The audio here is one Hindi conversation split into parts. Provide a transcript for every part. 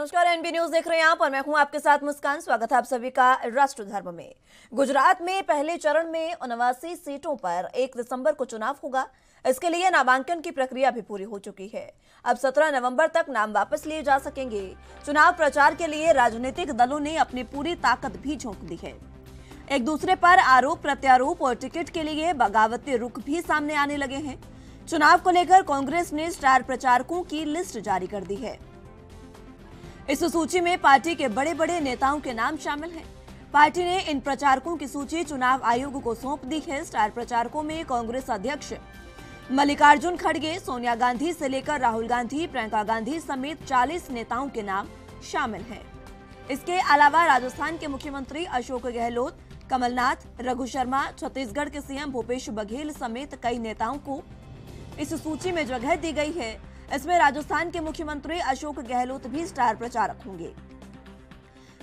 नमस्कार, एनबी न्यूज देख रहे हैं आप और मैं हूं आपके साथ मुस्कान। स्वागत है आप सभी का राष्ट्र धर्म में। गुजरात में पहले चरण में 79 सीटों पर 1 दिसंबर को चुनाव होगा। इसके लिए नामांकन की प्रक्रिया भी पूरी हो चुकी है। अब 17 नवंबर तक नाम वापस लिए जा सकेंगे। चुनाव प्रचार के लिए राजनीतिक दलों ने अपनी पूरी ताकत भी झोंक दी है। एक दूसरे पर आरोप प्रत्यारोप और टिकट के लिए बगावती रुख भी सामने आने लगे हैं। चुनाव को लेकर कांग्रेस ने स्टार प्रचारकों की लिस्ट जारी कर दी है। इस सूची में पार्टी के बड़े बड़े नेताओं के नाम शामिल हैं। पार्टी ने इन प्रचारकों की सूची चुनाव आयोग को सौंप दी है। स्टार प्रचारकों में कांग्रेस अध्यक्ष मल्लिकार्जुन खड़गे, सोनिया गांधी से लेकर राहुल गांधी, प्रियंका गांधी समेत 40 नेताओं के नाम शामिल हैं। इसके अलावा राजस्थान के मुख्यमंत्री अशोक गहलोत, कमलनाथ, रघु शर्मा, छत्तीसगढ़ के सीएम भूपेश बघेल समेत कई नेताओं को इस सूची में जगह दी गई है। इसमें राजस्थान के मुख्यमंत्री अशोक गहलोत भी स्टार प्रचारक होंगे।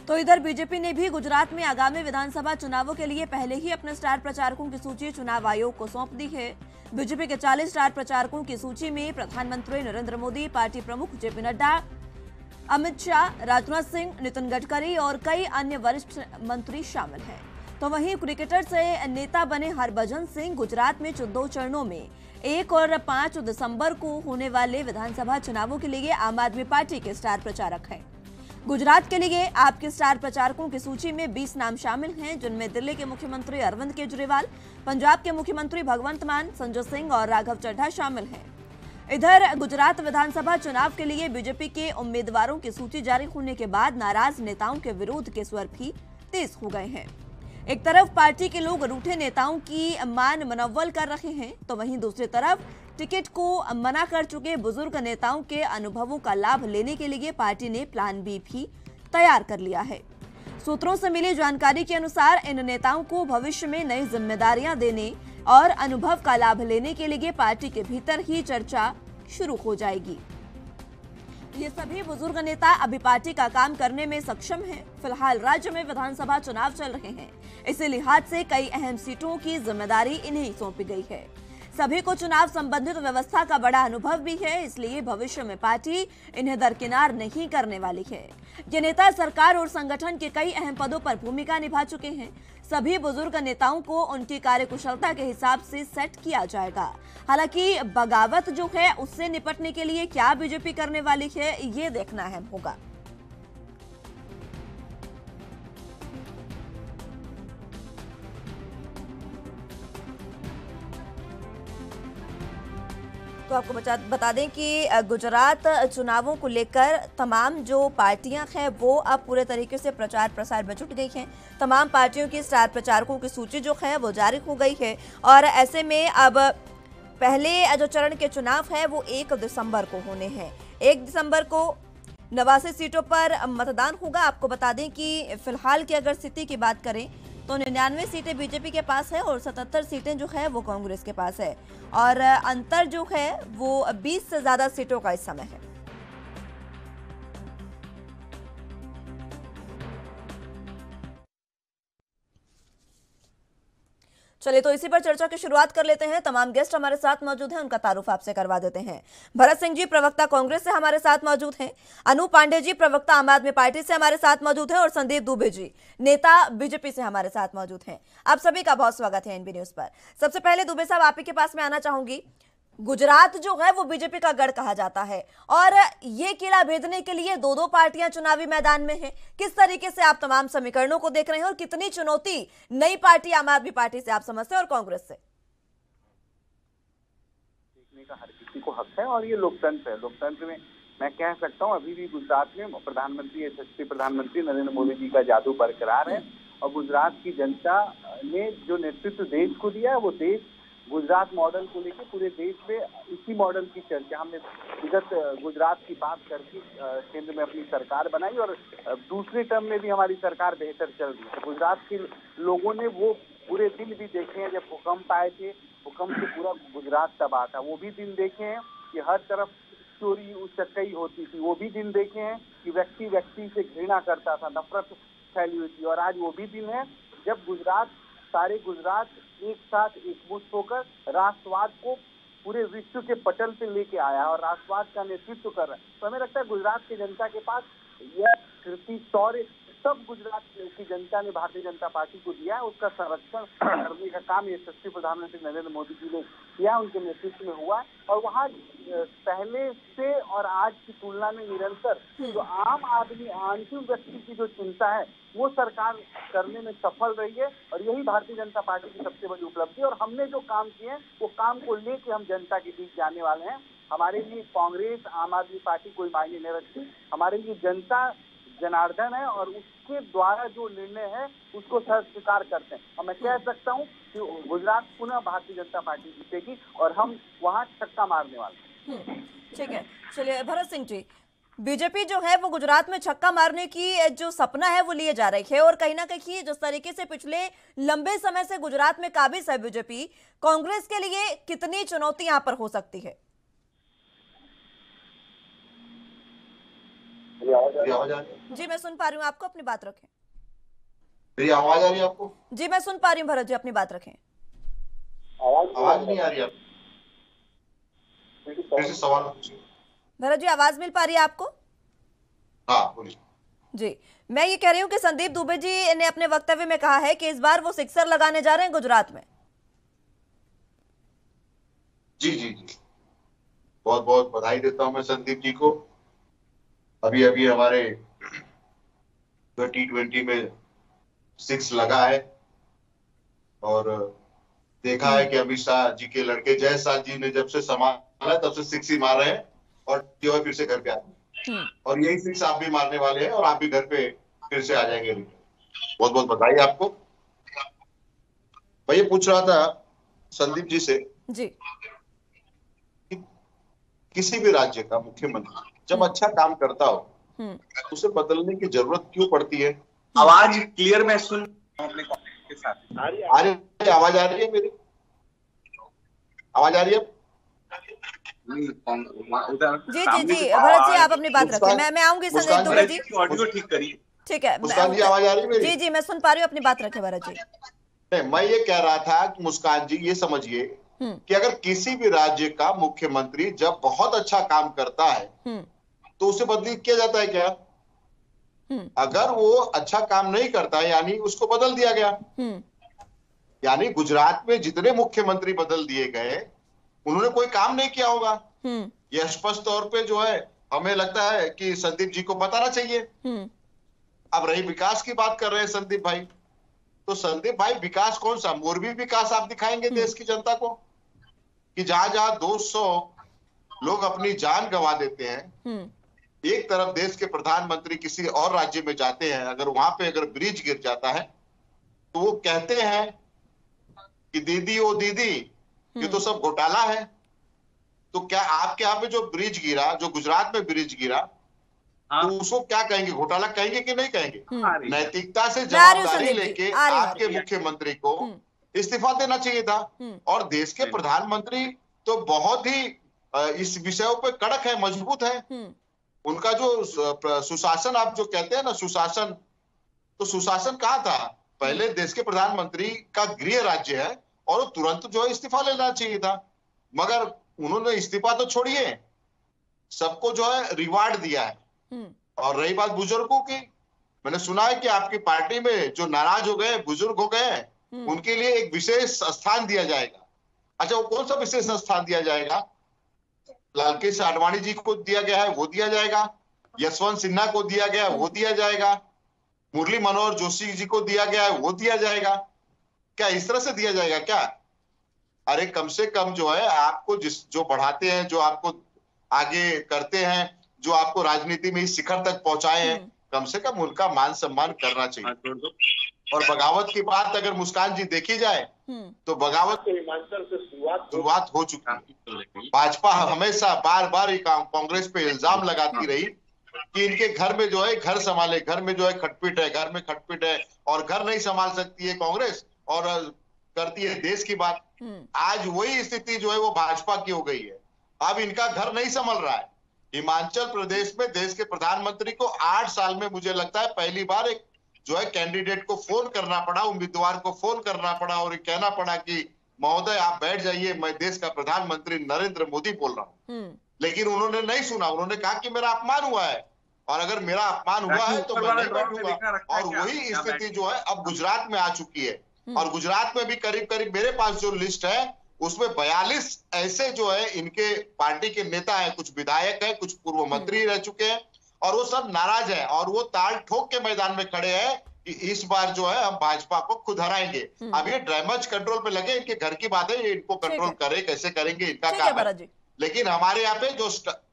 तो इधर बीजेपी ने भी गुजरात में आगामी विधानसभा चुनावों के लिए पहले ही अपने स्टार प्रचारकों की सूची चुनाव आयोग को सौंप दी है। बीजेपी के 40 स्टार प्रचारकों की सूची में प्रधानमंत्री नरेंद्र मोदी, पार्टी प्रमुख जेपी नड्डा, अमित शाह, राजनाथ सिंह, नितिन गडकरी और कई अन्य वरिष्ठ मंत्री शामिल हैं। तो वहीं क्रिकेटर से नेता बने हरभजन सिंह गुजरात में 14 चरणों में 1 और 5 दिसंबर को होने वाले विधानसभा चुनावों के लिए आम आदमी पार्टी के स्टार प्रचारक हैं। गुजरात के लिए आपके स्टार प्रचारकों की सूची में 20 नाम शामिल हैं, जिनमें दिल्ली के मुख्यमंत्री अरविंद केजरीवाल, पंजाब के मुख्यमंत्री भगवंत मान, संजय सिंह और राघव चड्ढा शामिल हैं। इधर गुजरात विधानसभा चुनाव के लिए बीजेपी के उम्मीदवारों की सूची जारी होने के बाद नाराज नेताओं के विरोध के स्वर भी तेज हो गए हैं। एक तरफ पार्टी के लोग रूठे नेताओं की मान मनव्वल कर रहे हैं, तो वहीं दूसरी तरफ टिकट को मना कर चुके बुजुर्ग नेताओं के अनुभवों का लाभ लेने के लिए पार्टी ने प्लान बी भी तैयार कर लिया है। सूत्रों से मिली जानकारी के अनुसार इन नेताओं को भविष्य में नई जिम्मेदारियां देने और अनुभव का लाभ लेने के लिए पार्टी के भीतर ही चर्चा शुरू हो जाएगी। ये सभी बुजुर्ग नेता अभी पार्टी का काम करने में सक्षम हैं। फिलहाल राज्य में विधानसभा चुनाव चल रहे हैं, इसी लिहाज से कई अहम सीटों की जिम्मेदारी इन्हें सौंपी गई है। सभी को चुनाव संबंधित व्यवस्था का बड़ा अनुभव भी है, इसलिए भविष्य में पार्टी इन्हें दरकिनार नहीं करने वाली है। ये नेता सरकार और संगठन के कई अहम पदों पर भूमिका निभा चुके हैं। सभी बुजुर्ग नेताओं को उनकी कार्यकुशलता के हिसाब से सेट किया जाएगा। हालांकि बगावत जो है उससे निपटने के लिए क्या बीजेपी करने वाली है, ये देखना अहम होगा। तो आपको बता दें कि गुजरात चुनावों को लेकर तमाम जो पार्टियां हैं वो अब पूरे तरीके से प्रचार प्रसार में जुट गई हैं। तमाम पार्टियों की स्टार प्रचारकों की सूची जो है वो जारी हो गई है और ऐसे में अब पहले जो चरण के चुनाव है वो 1 दिसंबर को होने हैं। 1 दिसंबर को 89 सीटों पर मतदान होगा। आपको बता दें कि फिलहाल की अगर स्थिति की बात करें तो 99 सीटें बीजेपी के पास है और 77 सीटें जो है वो कांग्रेस के पास है और अंतर जो है वो 20 से ज्यादा सीटों का इस समय है। चलिए तो इसी पर चर्चा की शुरुआत कर लेते हैं। तमाम गेस्ट हमारे साथ मौजूद हैं, उनका तारुफ आपसे करवा देते हैं। भरत सिंह जी प्रवक्ता कांग्रेस से हमारे साथ मौजूद हैं, अनूप पांडे जी प्रवक्ता आम आदमी पार्टी से हमारे साथ मौजूद हैं और संदीप दुबे जी नेता बीजेपी से हमारे साथ मौजूद हैं। आप सभी का बहुत स्वागत है एनबी न्यूज पर। सबसे पहले दुबे साहब आप ही के पास में आना चाहूंगी। गुजरात जो है वो बीजेपी का गढ़ कहा जाता है और ये किला भेदने के लिए दो पार्टियां चुनावी मैदान में हैं। किस तरीके से आप तमाम समीकरणों को देख रहे हैं और कितनी चुनौती नई पार्टी आम आदमी पार्टी से आप समझते हैं और कांग्रेस से? देखने का हर किसी को हक है और ये लोकतंत्र है। लोकतंत्र में मैं कह सकता हूँ अभी भी गुजरात में प्रधानमंत्री यशस्वी प्रधानमंत्री नरेंद्र मोदी जी का जादू बरकरार है और गुजरात की जनता ने जो नेतृत्व देश को दिया है वो देश गुजरात मॉडल को लेकर पूरे देश में इसी मॉडल की चर्चा हमने विगत गुजरात की बात करके केंद्र में अपनी सरकार बनाई और दूसरे टर्म में भी हमारी सरकार बेहतर चल रही है। गुजरात के लोगों ने वो पूरे दिन भी देखे हैं जब भूकंप आए थे, भूकंप से पूरा गुजरात तबाह था। वो भी दिन देखे हैं कि हर तरफ चोरी उचक्कई होती थी। वो भी दिन देखे हैं कि व्यक्ति व्यक्ति से घृणा करता था, नफरत फैली हुई थी। और आज वो भी दिन है जब सारे गुजरात एक साथ एकजुट होकर राष्ट्रवाद को पूरे विश्व के पटल पे लेके आया और राष्ट्रवाद का नेतृत्व कर रहा है। तो हमें लगता है गुजरात की जनता के पास यह कृति शौर्य सब गुजरात की जनता ने भारतीय जनता पार्टी को दिया है, उसका संरक्षण करने का काम यशस्वी प्रधानमंत्री नरेंद्र मोदी जी ने किया, उनके नेतृत्व में हुआ। और वहाँ पहले से और आज की तुलना में निरंतर जो आम आदमी, आंतरिक व्यक्ति की जो चिंता है वो सरकार करने में सफल रही है, और यही भारतीय जनता पार्टी की सबसे बड़ी उपलब्धि है। और हमने जो काम किए हैं वो काम को लेके हम जनता के बीच जाने वाले हैं। हमारे लिए कांग्रेस, आम आदमी पार्टी कोई मायने नहीं रखती, हमारे लिए जनता जनार्दन है, और उसके द्वारा जो निर्णय है उसको स्वीकार करते हैं। और मैं कह सकता हूँ कि गुजरात पुनः भारतीय जनता पार्टी जीतेगी और हम वहाँ छक्का मारने वाले हैं। ठीक है, चलिए भरत सिंह जी, बीजेपी जो है वो गुजरात में छक्का मारने की जो सपना है वो लिए जा रही है, और कहीं ना कहीं जिस तरीके से पिछले लंबे समय से गुजरात में काबिज है बीजेपी, कांग्रेस के लिए कितनी चुनौती यहाँ पर हो सकती है? आवाज आ रही है? जी मैं सुन पा रही हूँ आपको, अपनी बात रखें। मेरी आवाज आ रही है आपको? जी मैं सुन पा रही हूँ भरत जी, अपनी बात रखें। आवाज नहीं आ रही है? फिर से सवाल पूछिए। भरत जी आवाज मिल पा रही है आपको? हाँ बोलिए। जी मैं ये कह रही हूँ कि संदीप दुबे जी ने अपने वक्तव्य में कहा है कि इस बार वो सिक्सर लगाने जा रहे हैं गुजरात में। जी जी जी, बहुत बहुत बधाई देता हूं मैं संदीप जी को। अभी अभी हमारे T20 में 6 लगा है, और देखा है कि अमित शाह जी के लड़के जय शाह जी ने जब से संभाला तब से 6 ही मार रहे हैं, और जो है फिर से घर पे आते हैं, और यही 6 आप भी मारने वाले हैं, और आप भी घर पे फिर से आ जाएंगे। बहुत बहुत बधाई आपको। मैं ये पूछ रहा था संदीप जी से जी, किसी भी राज्य का मुख्यमंत्री जब अच्छा काम करता हो तो उसे बदलने की जरूरत क्यों पड़ती है? आवाज क्लियर मैं सुन अपने के साथ आ रही है? आवाज आ रही है मेरी? आवाज आ रही है? जी जी जी भरत जी आप अपनी बात रखें, मैं आऊंगी संदीप दुबे जी। ऑडियो ठीक करिए। ठीक है, मुस्कान जी आवाज आ रही है मेरी? जी जी मैं सुन पा रही हूँ, अपनी बात रखें भरत जी। नहीं, मैं ये कह रहा था कि मुस्कान जी ये समझिए कि अगर किसी भी राज्य का मुख्यमंत्री जब बहुत अच्छा काम करता है तो उसे बदली किया जाता है क्या? अगर वो अच्छा काम नहीं करता है यानी उसको बदल दिया गया। यानी गुजरात में जितने मुख्यमंत्री बदल दिए गए उन्होंने कोई काम नहीं किया होगा। यह स्पष्ट तौर पे जो है हमें लगता है कि संदीप जी को बताना चाहिए। अब रही विकास की बात कर रहे हैं संदीप भाई, तो संदीप भाई विकास कौन सा? मोरबी विकास आप दिखाएंगे देश की जनता को कि जहां जहां 200 लोग अपनी जान गंवा देते हैं, एक तरफ देश के प्रधानमंत्री किसी और राज्य में जाते हैं, अगर वहां पे अगर ब्रिज गिर जाता है तो वो कहते हैं कि दीदी ओ दीदी ये तो सब घोटाला है। तो क्या आपके यहाँ पे जो ब्रिज गिरा, जो गुजरात में ब्रिज गिरा, तो उसको क्या कहेंगे? घोटाला कहेंगे कि नहीं कहेंगे? नैतिकता से जवाबदारी लेके आपके मुख्यमंत्री को इस्तीफा देना चाहिए था। और देश के प्रधानमंत्री तो बहुत ही इस विषयों पे कड़क है, मजबूत है। उनका जो सुशासन आप जो कहते हैं ना सुशासन, तो सुशासन कहाँ था? पहले देश के प्रधानमंत्री का गृह राज्य है और तुरंत जो है इस्तीफा लेना चाहिए था, मगर उन्होंने इस्तीफा तो छोड़िए, सबको जो है रिवार्ड दिया है। और रही बात बुजुर्गों की, मैंने सुना है कि आपकी पार्टी में जो नाराज हो गए, बुजुर्ग हो गए, उनके लिए एक विशेष स्थान दिया जाएगा। अच्छा, वो कौन सा विशेष स्थान दिया जाएगा? लालकृष्ण आडवाणी जी को दिया गया है, वो दिया जाएगा। यशवंत सिन्हा को दिया गया, वो दिया जाएगा। मुरली मनोहर जोशी जी को दिया गया है, वो दिया जाएगा। क्या इस तरह से दिया जाएगा क्या? अरे कम से कम जो है आपको जो बढ़ाते हैं, जो आपको आगे करते हैं, जो आपको राजनीति में इस शिखर तक पहुंचाए हैं, कम से कम उनका मान सम्मान करना चाहिए। और बगावत की बात अगर मुस्कान जी देखी जाए तो बगावत तो हिमाचल से शुरुआत हो चुकी है। भाजपा हमेशा बार बार कांग्रेस पे इल्जाम लगाती रही कि इनके घर में जो है घर संभाले, घर में जो है खटपिट है, घर में खटपिट है, और घर नहीं संभाल सकती है कांग्रेस और करती है देश की बात। आज वही स्थिति जो है वो भाजपा की हो गई है। अब इनका घर नहीं संभल रहा है। हिमाचल प्रदेश में देश के प्रधानमंत्री को 8 साल में मुझे लगता है पहली बार एक जो है कैंडिडेट को फोन करना पड़ा, उम्मीदवार को फोन करना पड़ा और कहना पड़ा कि महोदय आप बैठ जाइए, मैं देश का प्रधानमंत्री नरेंद्र मोदी बोल रहा हूँ। लेकिन उन्होंने नहीं सुना, उन्होंने कहा कि मेरा अपमान हुआ है, और अगर मेरा अपमान हुआ है तो मैं नहीं बैठूंगा। और वही स्थिति जो है अब गुजरात में आ चुकी है। और गुजरात में भी करीब करीब मेरे पास जो लिस्ट है उसमें 42 ऐसे जो है इनके पार्टी के नेता हैं, कुछ विधायक हैं, कुछ पूर्व मंत्री रह चुके हैं, और वो सब नाराज हैं और वो ताल ठोक के मैदान में खड़े हैं कि इस बार जो है हम भाजपा को खुद हराएंगे। अब ये डैमेज कंट्रोल पे लगे, इनके घर की बात है, ये इनको कंट्रोल करे, कैसे करेंगे इनका काम है। लेकिन हमारे यहाँ पे जो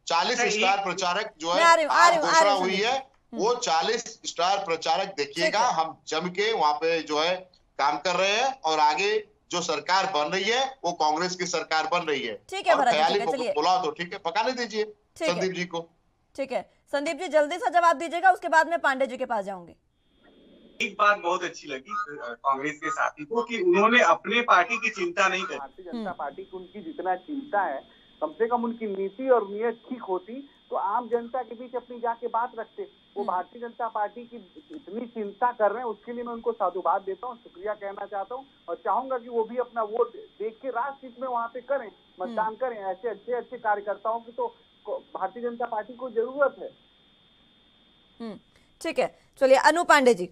40 स्टार प्रचारक जो है घोषणा हुई है, वो 40 स्टार प्रचारक देखिएगा, हम जम के वहां पे जो है काम कर रहे हैं और आगे जो सरकार बन रही है वो कांग्रेस की सरकार बन रही है। ठीक है ख्याली बोला तो ठीक है, पकाने दीजिए संदीप जी को। ठीक है संदीप जी, जल्दी से जवाब दीजिएगा, उसके बाद मैं पांडे जी के पास जाऊंगी। एक बात बहुत अच्छी लगी कांग्रेस के साथी को कि उन्होंने अपने पार्टी की चिंता नहीं की। भारतीय जनता पार्टी की उनकी जितना चिंता है, कम से कम उनकी नीति और नीयत ठीक होती तो आम जनता के बीच अपनी जाके बात रखते। वो भारतीय जनता पार्टी की इतनी चिंता कर रहे हैं, उसके लिए मैं उनको साधुवाद देता हूँ, शुक्रिया कहना चाहता हूँ और चाहूंगा कि वो भी अपना वोट देख के राष्ट्र हित में वहाँ पे करें, मतदान करें। ऐसे अच्छे कार्यकर्ताओं की तो भारतीय जनता पार्टी को जरूरत है। ठीक है, चलिए अनु पांडे जी,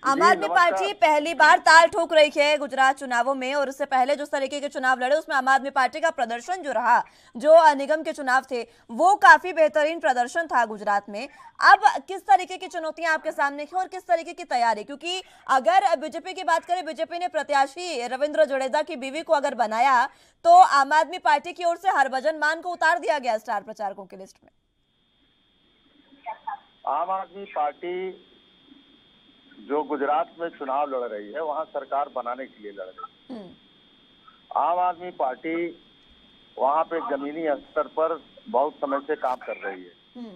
आम आदमी पार्टी पहली बार ताल ठोक रही है गुजरात चुनावों में, और उससे पहले जो तरीके के चुनाव लड़े उसमें आम आदमी पार्टी का प्रदर्शन जो रहा, जो निगम के चुनाव थे वो काफी बेहतरीन प्रदर्शन था गुजरात में। अब किस तरीके की चुनौतियां आपके सामने थी और किस तरीके की तैयारी, क्योंकि अगर बीजेपी की बात करें, बीजेपी ने प्रत्याशी रविंद्र जडेजा की बीवी को अगर बनाया तो आम आदमी पार्टी की ओर से हरभजन मान को उतार दिया गया स्टार प्रचारकों की लिस्ट में। आम आदमी पार्टी जो गुजरात में चुनाव लड़ रही है वहां सरकार बनाने के लिए लड़ रही है। आम आदमी पार्टी वहां पे जमीनी स्तर पर बहुत समय से काम कर रही है।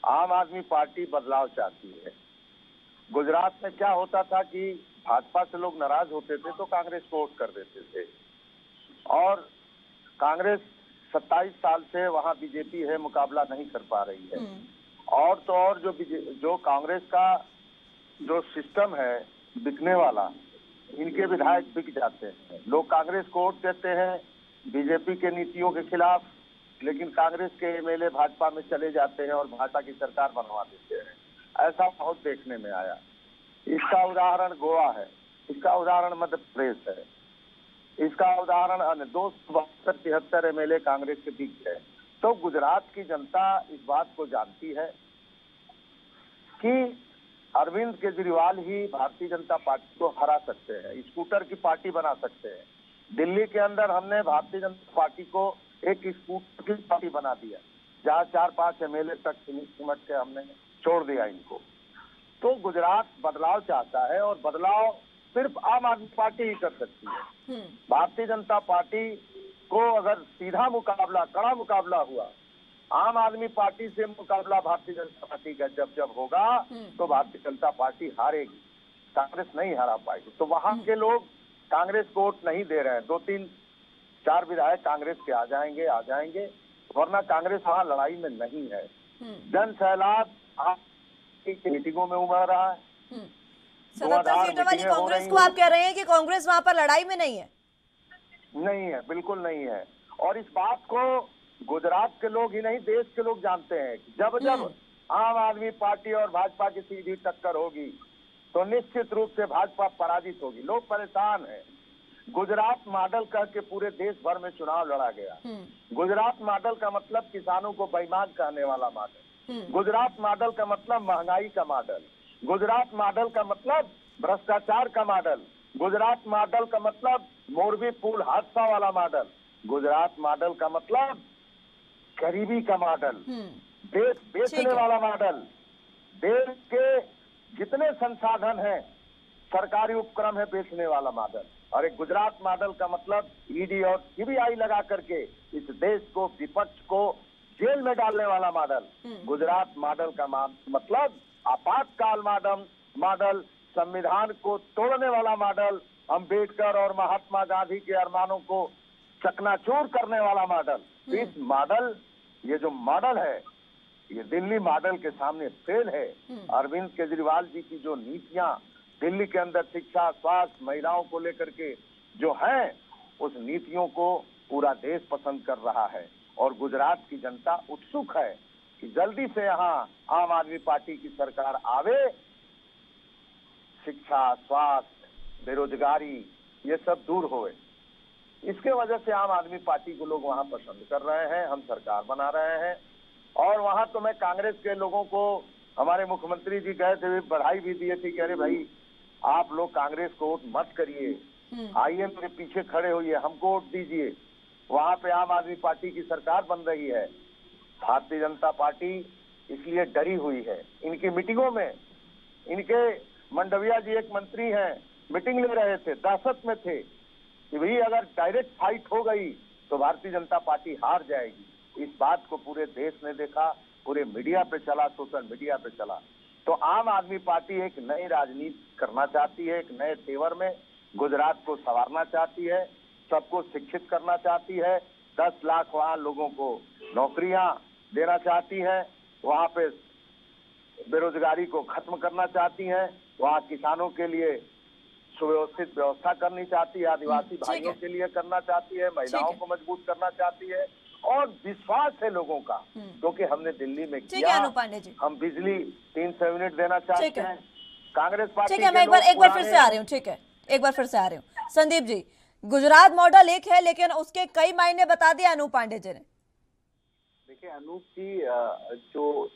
आम आदमी पार्टी बदलाव चाहती है। गुजरात में क्या होता था कि भाजपा से लोग नाराज होते थे तो कांग्रेस को वोट कर देते थे, और कांग्रेस 27 साल से वहां बीजेपी है मुकाबला नहीं कर पा रही है। और तो और जो कांग्रेस का जो सिस्टम है बिकने वाला, इनके विधायक बिक जाते हैं। लोग कांग्रेस को वोट देते हैं बीजेपी के नीतियों के खिलाफ, लेकिन कांग्रेस के एमएलए भाजपा में चले जाते हैं और भाजपा की सरकार बनवा देते हैं। ऐसा बहुत देखने में आया। इसका उदाहरण गोवा है, इसका उदाहरण मध्य प्रदेश है, इसका उदाहरण 272-73 एमएलए कांग्रेस के बिक गए। तो गुजरात की जनता इस बात को जानती है कि अरविंद केजरीवाल ही भारतीय जनता पार्टी को हरा सकते हैं, स्कूटर की पार्टी बना सकते हैं। दिल्ली के अंदर हमने भारतीय जनता पार्टी को एक स्कूटर की पार्टी बना दिया, जहाँ 4-5 एमएलए तक सिमट के हमने छोड़ दिया इनको। तो गुजरात बदलाव चाहता है और बदलाव सिर्फ आम आदमी पार्टी ही कर सकती है। भारतीय जनता पार्टी को अगर सीधा मुकाबला, कड़ा मुकाबला हुआ, आम आदमी पार्टी से मुकाबला भारतीय जनता पार्टी का जब होगा तो भारतीय जनता पार्टी हारेगी, कांग्रेस नहीं हरा पाएगी। तो वहां के लोग कांग्रेस को वोट नहीं दे रहे हैं। 2-3-4 विधायक कांग्रेस के आ जाएंगे, वरना कांग्रेस वहां लड़ाई में नहीं है। जन सैलाब की मीटिंगों में उमड़ रहा है। 77 सीटों वाली कांग्रेस को आप कह रहे हैं कि कांग्रेस वहां पर लड़ाई में नहीं है? नहीं है, बिल्कुल नहीं है। और इस बात को गुजरात के लोग ही नहीं, देश के लोग जानते हैं कि जब आम आदमी पार्टी और भाजपा की सीधी टक्कर होगी तो निश्चित रूप से भाजपा पराजित होगी। लोग परेशान हैं। गुजरात मॉडल कह के पूरे देश भर में चुनाव लड़ा गया। गुजरात मॉडल का मतलब किसानों को बेईमान कहने वाला मॉडल, गुजरात मॉडल का मतलब महंगाई का मॉडल, गुजरात मॉडल का मतलब भ्रष्टाचार का मॉडल, गुजरात मॉडल का मतलब मोरबी पुल हादसा वाला मॉडल, गुजरात मॉडल का मतलब गरीबी का मॉडल, देश बेचने वाला मॉडल, देश के जितने संसाधन हैं सरकारी उपक्रम है बेचने वाला मॉडल। और एक गुजरात मॉडल का मतलब ईडी और सीबीआई लगा करके इस देश को, विपक्ष को जेल में डालने वाला मॉडल। गुजरात मॉडल का मतलब आपातकाल मॉडल, संविधान को तोड़ने वाला मॉडल, अम्बेडकर और महात्मा गांधी के अरमानों को चकनाचूर करने वाला मॉडल। इस मॉडल, ये जो मॉडल है, ये दिल्ली मॉडल के सामने फेल है। अरविंद केजरीवाल जी की जो नीतियां दिल्ली के अंदर शिक्षा, स्वास्थ्य, महिलाओं को लेकर के जो हैं, उस नीतियों को पूरा देश पसंद कर रहा है और गुजरात की जनता उत्सुक है। कि जल्दी से यहाँ आम आदमी पार्टी की सरकार आवे, शिक्षा, स्वास्थ्य, बेरोजगारी ये सब दूर होए। इसके वजह से आम आदमी पार्टी को लोग वहां पसंद कर रहे हैं, हम सरकार बना रहे हैं। और वहां तो मैं कांग्रेस के लोगों को, हमारे मुख्यमंत्री जी गए थे, बधाई भी दिए थे कि अरे भाई आप लोग कांग्रेस को वोट मत करिए, आइए मेरे पीछे खड़े होइए, हमको वोट दीजिए। वहां पे आम आदमी पार्टी की सरकार बन रही है। भारतीय जनता पार्टी इसलिए डरी हुई है। इनकी मीटिंगों में, इनके मंडविया जी एक मंत्री हैं, मीटिंग ले रहे थे, दहशत में थे कि भाई अगर डायरेक्ट फाइट हो गई तो भारतीय जनता पार्टी हार जाएगी। इस बात को पूरे देश ने देखा, पूरे मीडिया पे चला, सोशल मीडिया पे चला। तो आम आदमी पार्टी एक नई राजनीति करना चाहती है, एक नए तेवर में गुजरात को संवारना चाहती है, सबको शिक्षित करना चाहती है, 10 लाख वहाँ लोगों को नौकरियां देना चाहती है, वहाँ पे बेरोजगारी को खत्म करना चाहती है, वहाँ किसानों के लिए सुव्यवस्थित व्यवस्था करनी चाहती है, आदिवासी भाइयों के लिए करना चाहती है, महिलाओं को मजबूत करना चाहती है। और विश्वास है लोगों का, क्योंकि हमने दिल्ली में किया, हम बिजली 300 यूनिट देना चाहते हैं। कांग्रेस पार्टी, ठीक है, मैं एक बार फिर से आ रही हूँ। ठीक है, एक बार फिर से आ रही हूँ। संदीप जी, गुजरात मॉडल एक है, लेकिन उसके कई मायने बता दिए अनूप पांडे जी ने। देखिए, अनूप जी जो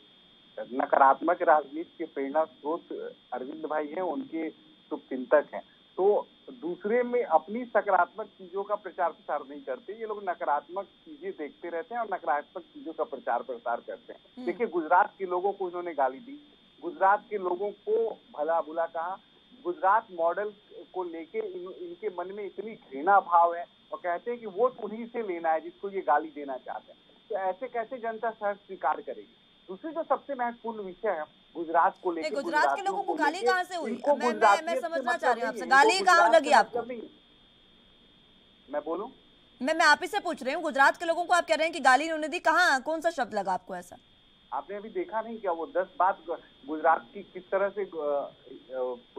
नकारात्मक राजनीति के प्रेरणा स्रोत अरविंद भाई हैं, उनके शुभचिंतक हैं, तो दूसरे में अपनी सकारात्मक चीजों का प्रचार प्रसार नहीं करते। ये लोग नकारात्मक चीजें देखते रहते हैं और नकारात्मक चीजों का प्रचार प्रसार करते हैं। देखिए, गुजरात के लोगों को इन्होंने गाली दी, गुजरात के लोगों को भला बुला कहा, गुजरात मॉडल को लेके इनके मन में इतनी घृणा भाव है और कहते हैं कि वोट उन्हीं से लेना है जिसको ये गाली देना चाहते हैं। तो ऐसे कैसे जनता सहज स्वीकार करेगी? दूसरी जो सबसे महत्वपूर्ण विषय है गुजरात को लेकर, गुजरात के लोगों को गाली कहाँ से हुई? मैं समझना चाह रही हूँ आपसे, गाली कहाँ लगी आपको? मैं बोलूं? मैं आप ही से पूछ रही हूँ, गुजरात के लोगों को आप कह रहे हैं कि गाली उन्होंने दी, कहाँ, कौन सा शब्द लगा आपको ऐसा? आपने अभी देखा नहीं क्या वो 10 बात गुजरात की किस तरह से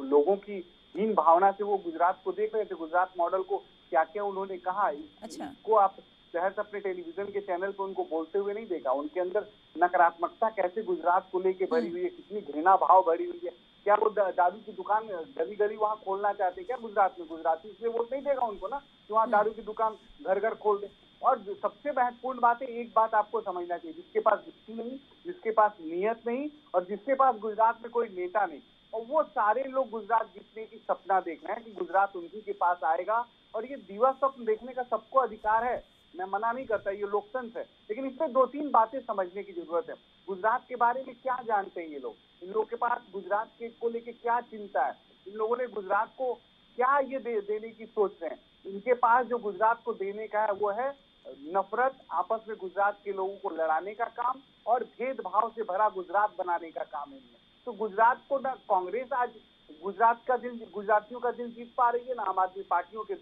लोगों की हीन भावना से वो गुजरात को देख रहे थे, गुजरात मॉडल को क्या क्या उन्होंने कहा। अच्छा। इसको आप सहज अपने टेलीविजन के चैनल पर उनको बोलते हुए नहीं देखा। उनके अंदर नकारात्मकता कैसे गुजरात को लेके भरी हुई है, कितनी घृणा भाव भरी हुई है। क्या वो दारू की दुकान गली गली वहाँ खोलना चाहते क्या गुजरात में? गुजराती इसलिए वोट नहीं देगा उनको ना कि वहाँ दारू की दुकान घर घर खोल दे। और सबसे महत्वपूर्ण बात है, एक बात आपको समझना चाहिए, जिसके पास दृष्टि नहीं, जिसके पास नियत नहीं और जिसके पास गुजरात में कोई नेता नहीं, और वो सारे लोग गुजरात जीतने की सपना देख रहे हैं कि गुजरात उन्हीं के पास आएगा। और ये दिवा स्वप्न देखने का सबको अधिकार है, मैं मना नहीं करता, ये लोकतंत्र है। लेकिन इसमें 2-3 बातें समझने की जरूरत है। गुजरात के बारे में क्या जानते हैं ये लोग? इन लोगों के पास गुजरात के को लेके क्या चिंता है? इन लोगों ने गुजरात को क्या ये देने की सोच रहे हैं? इनके पास जो गुजरात को देने का है वो है नफरत, आपस में गुजरात के लोगों को लड़ाने का काम और भेदभाव से भरा गुजरात बनाने का काम है। तो गुजरात को ना कांग्रेस आज गुजरात का दिल, गुजरातियों का दिल जीत पा रही है, ना आम आदमी पार्टियों के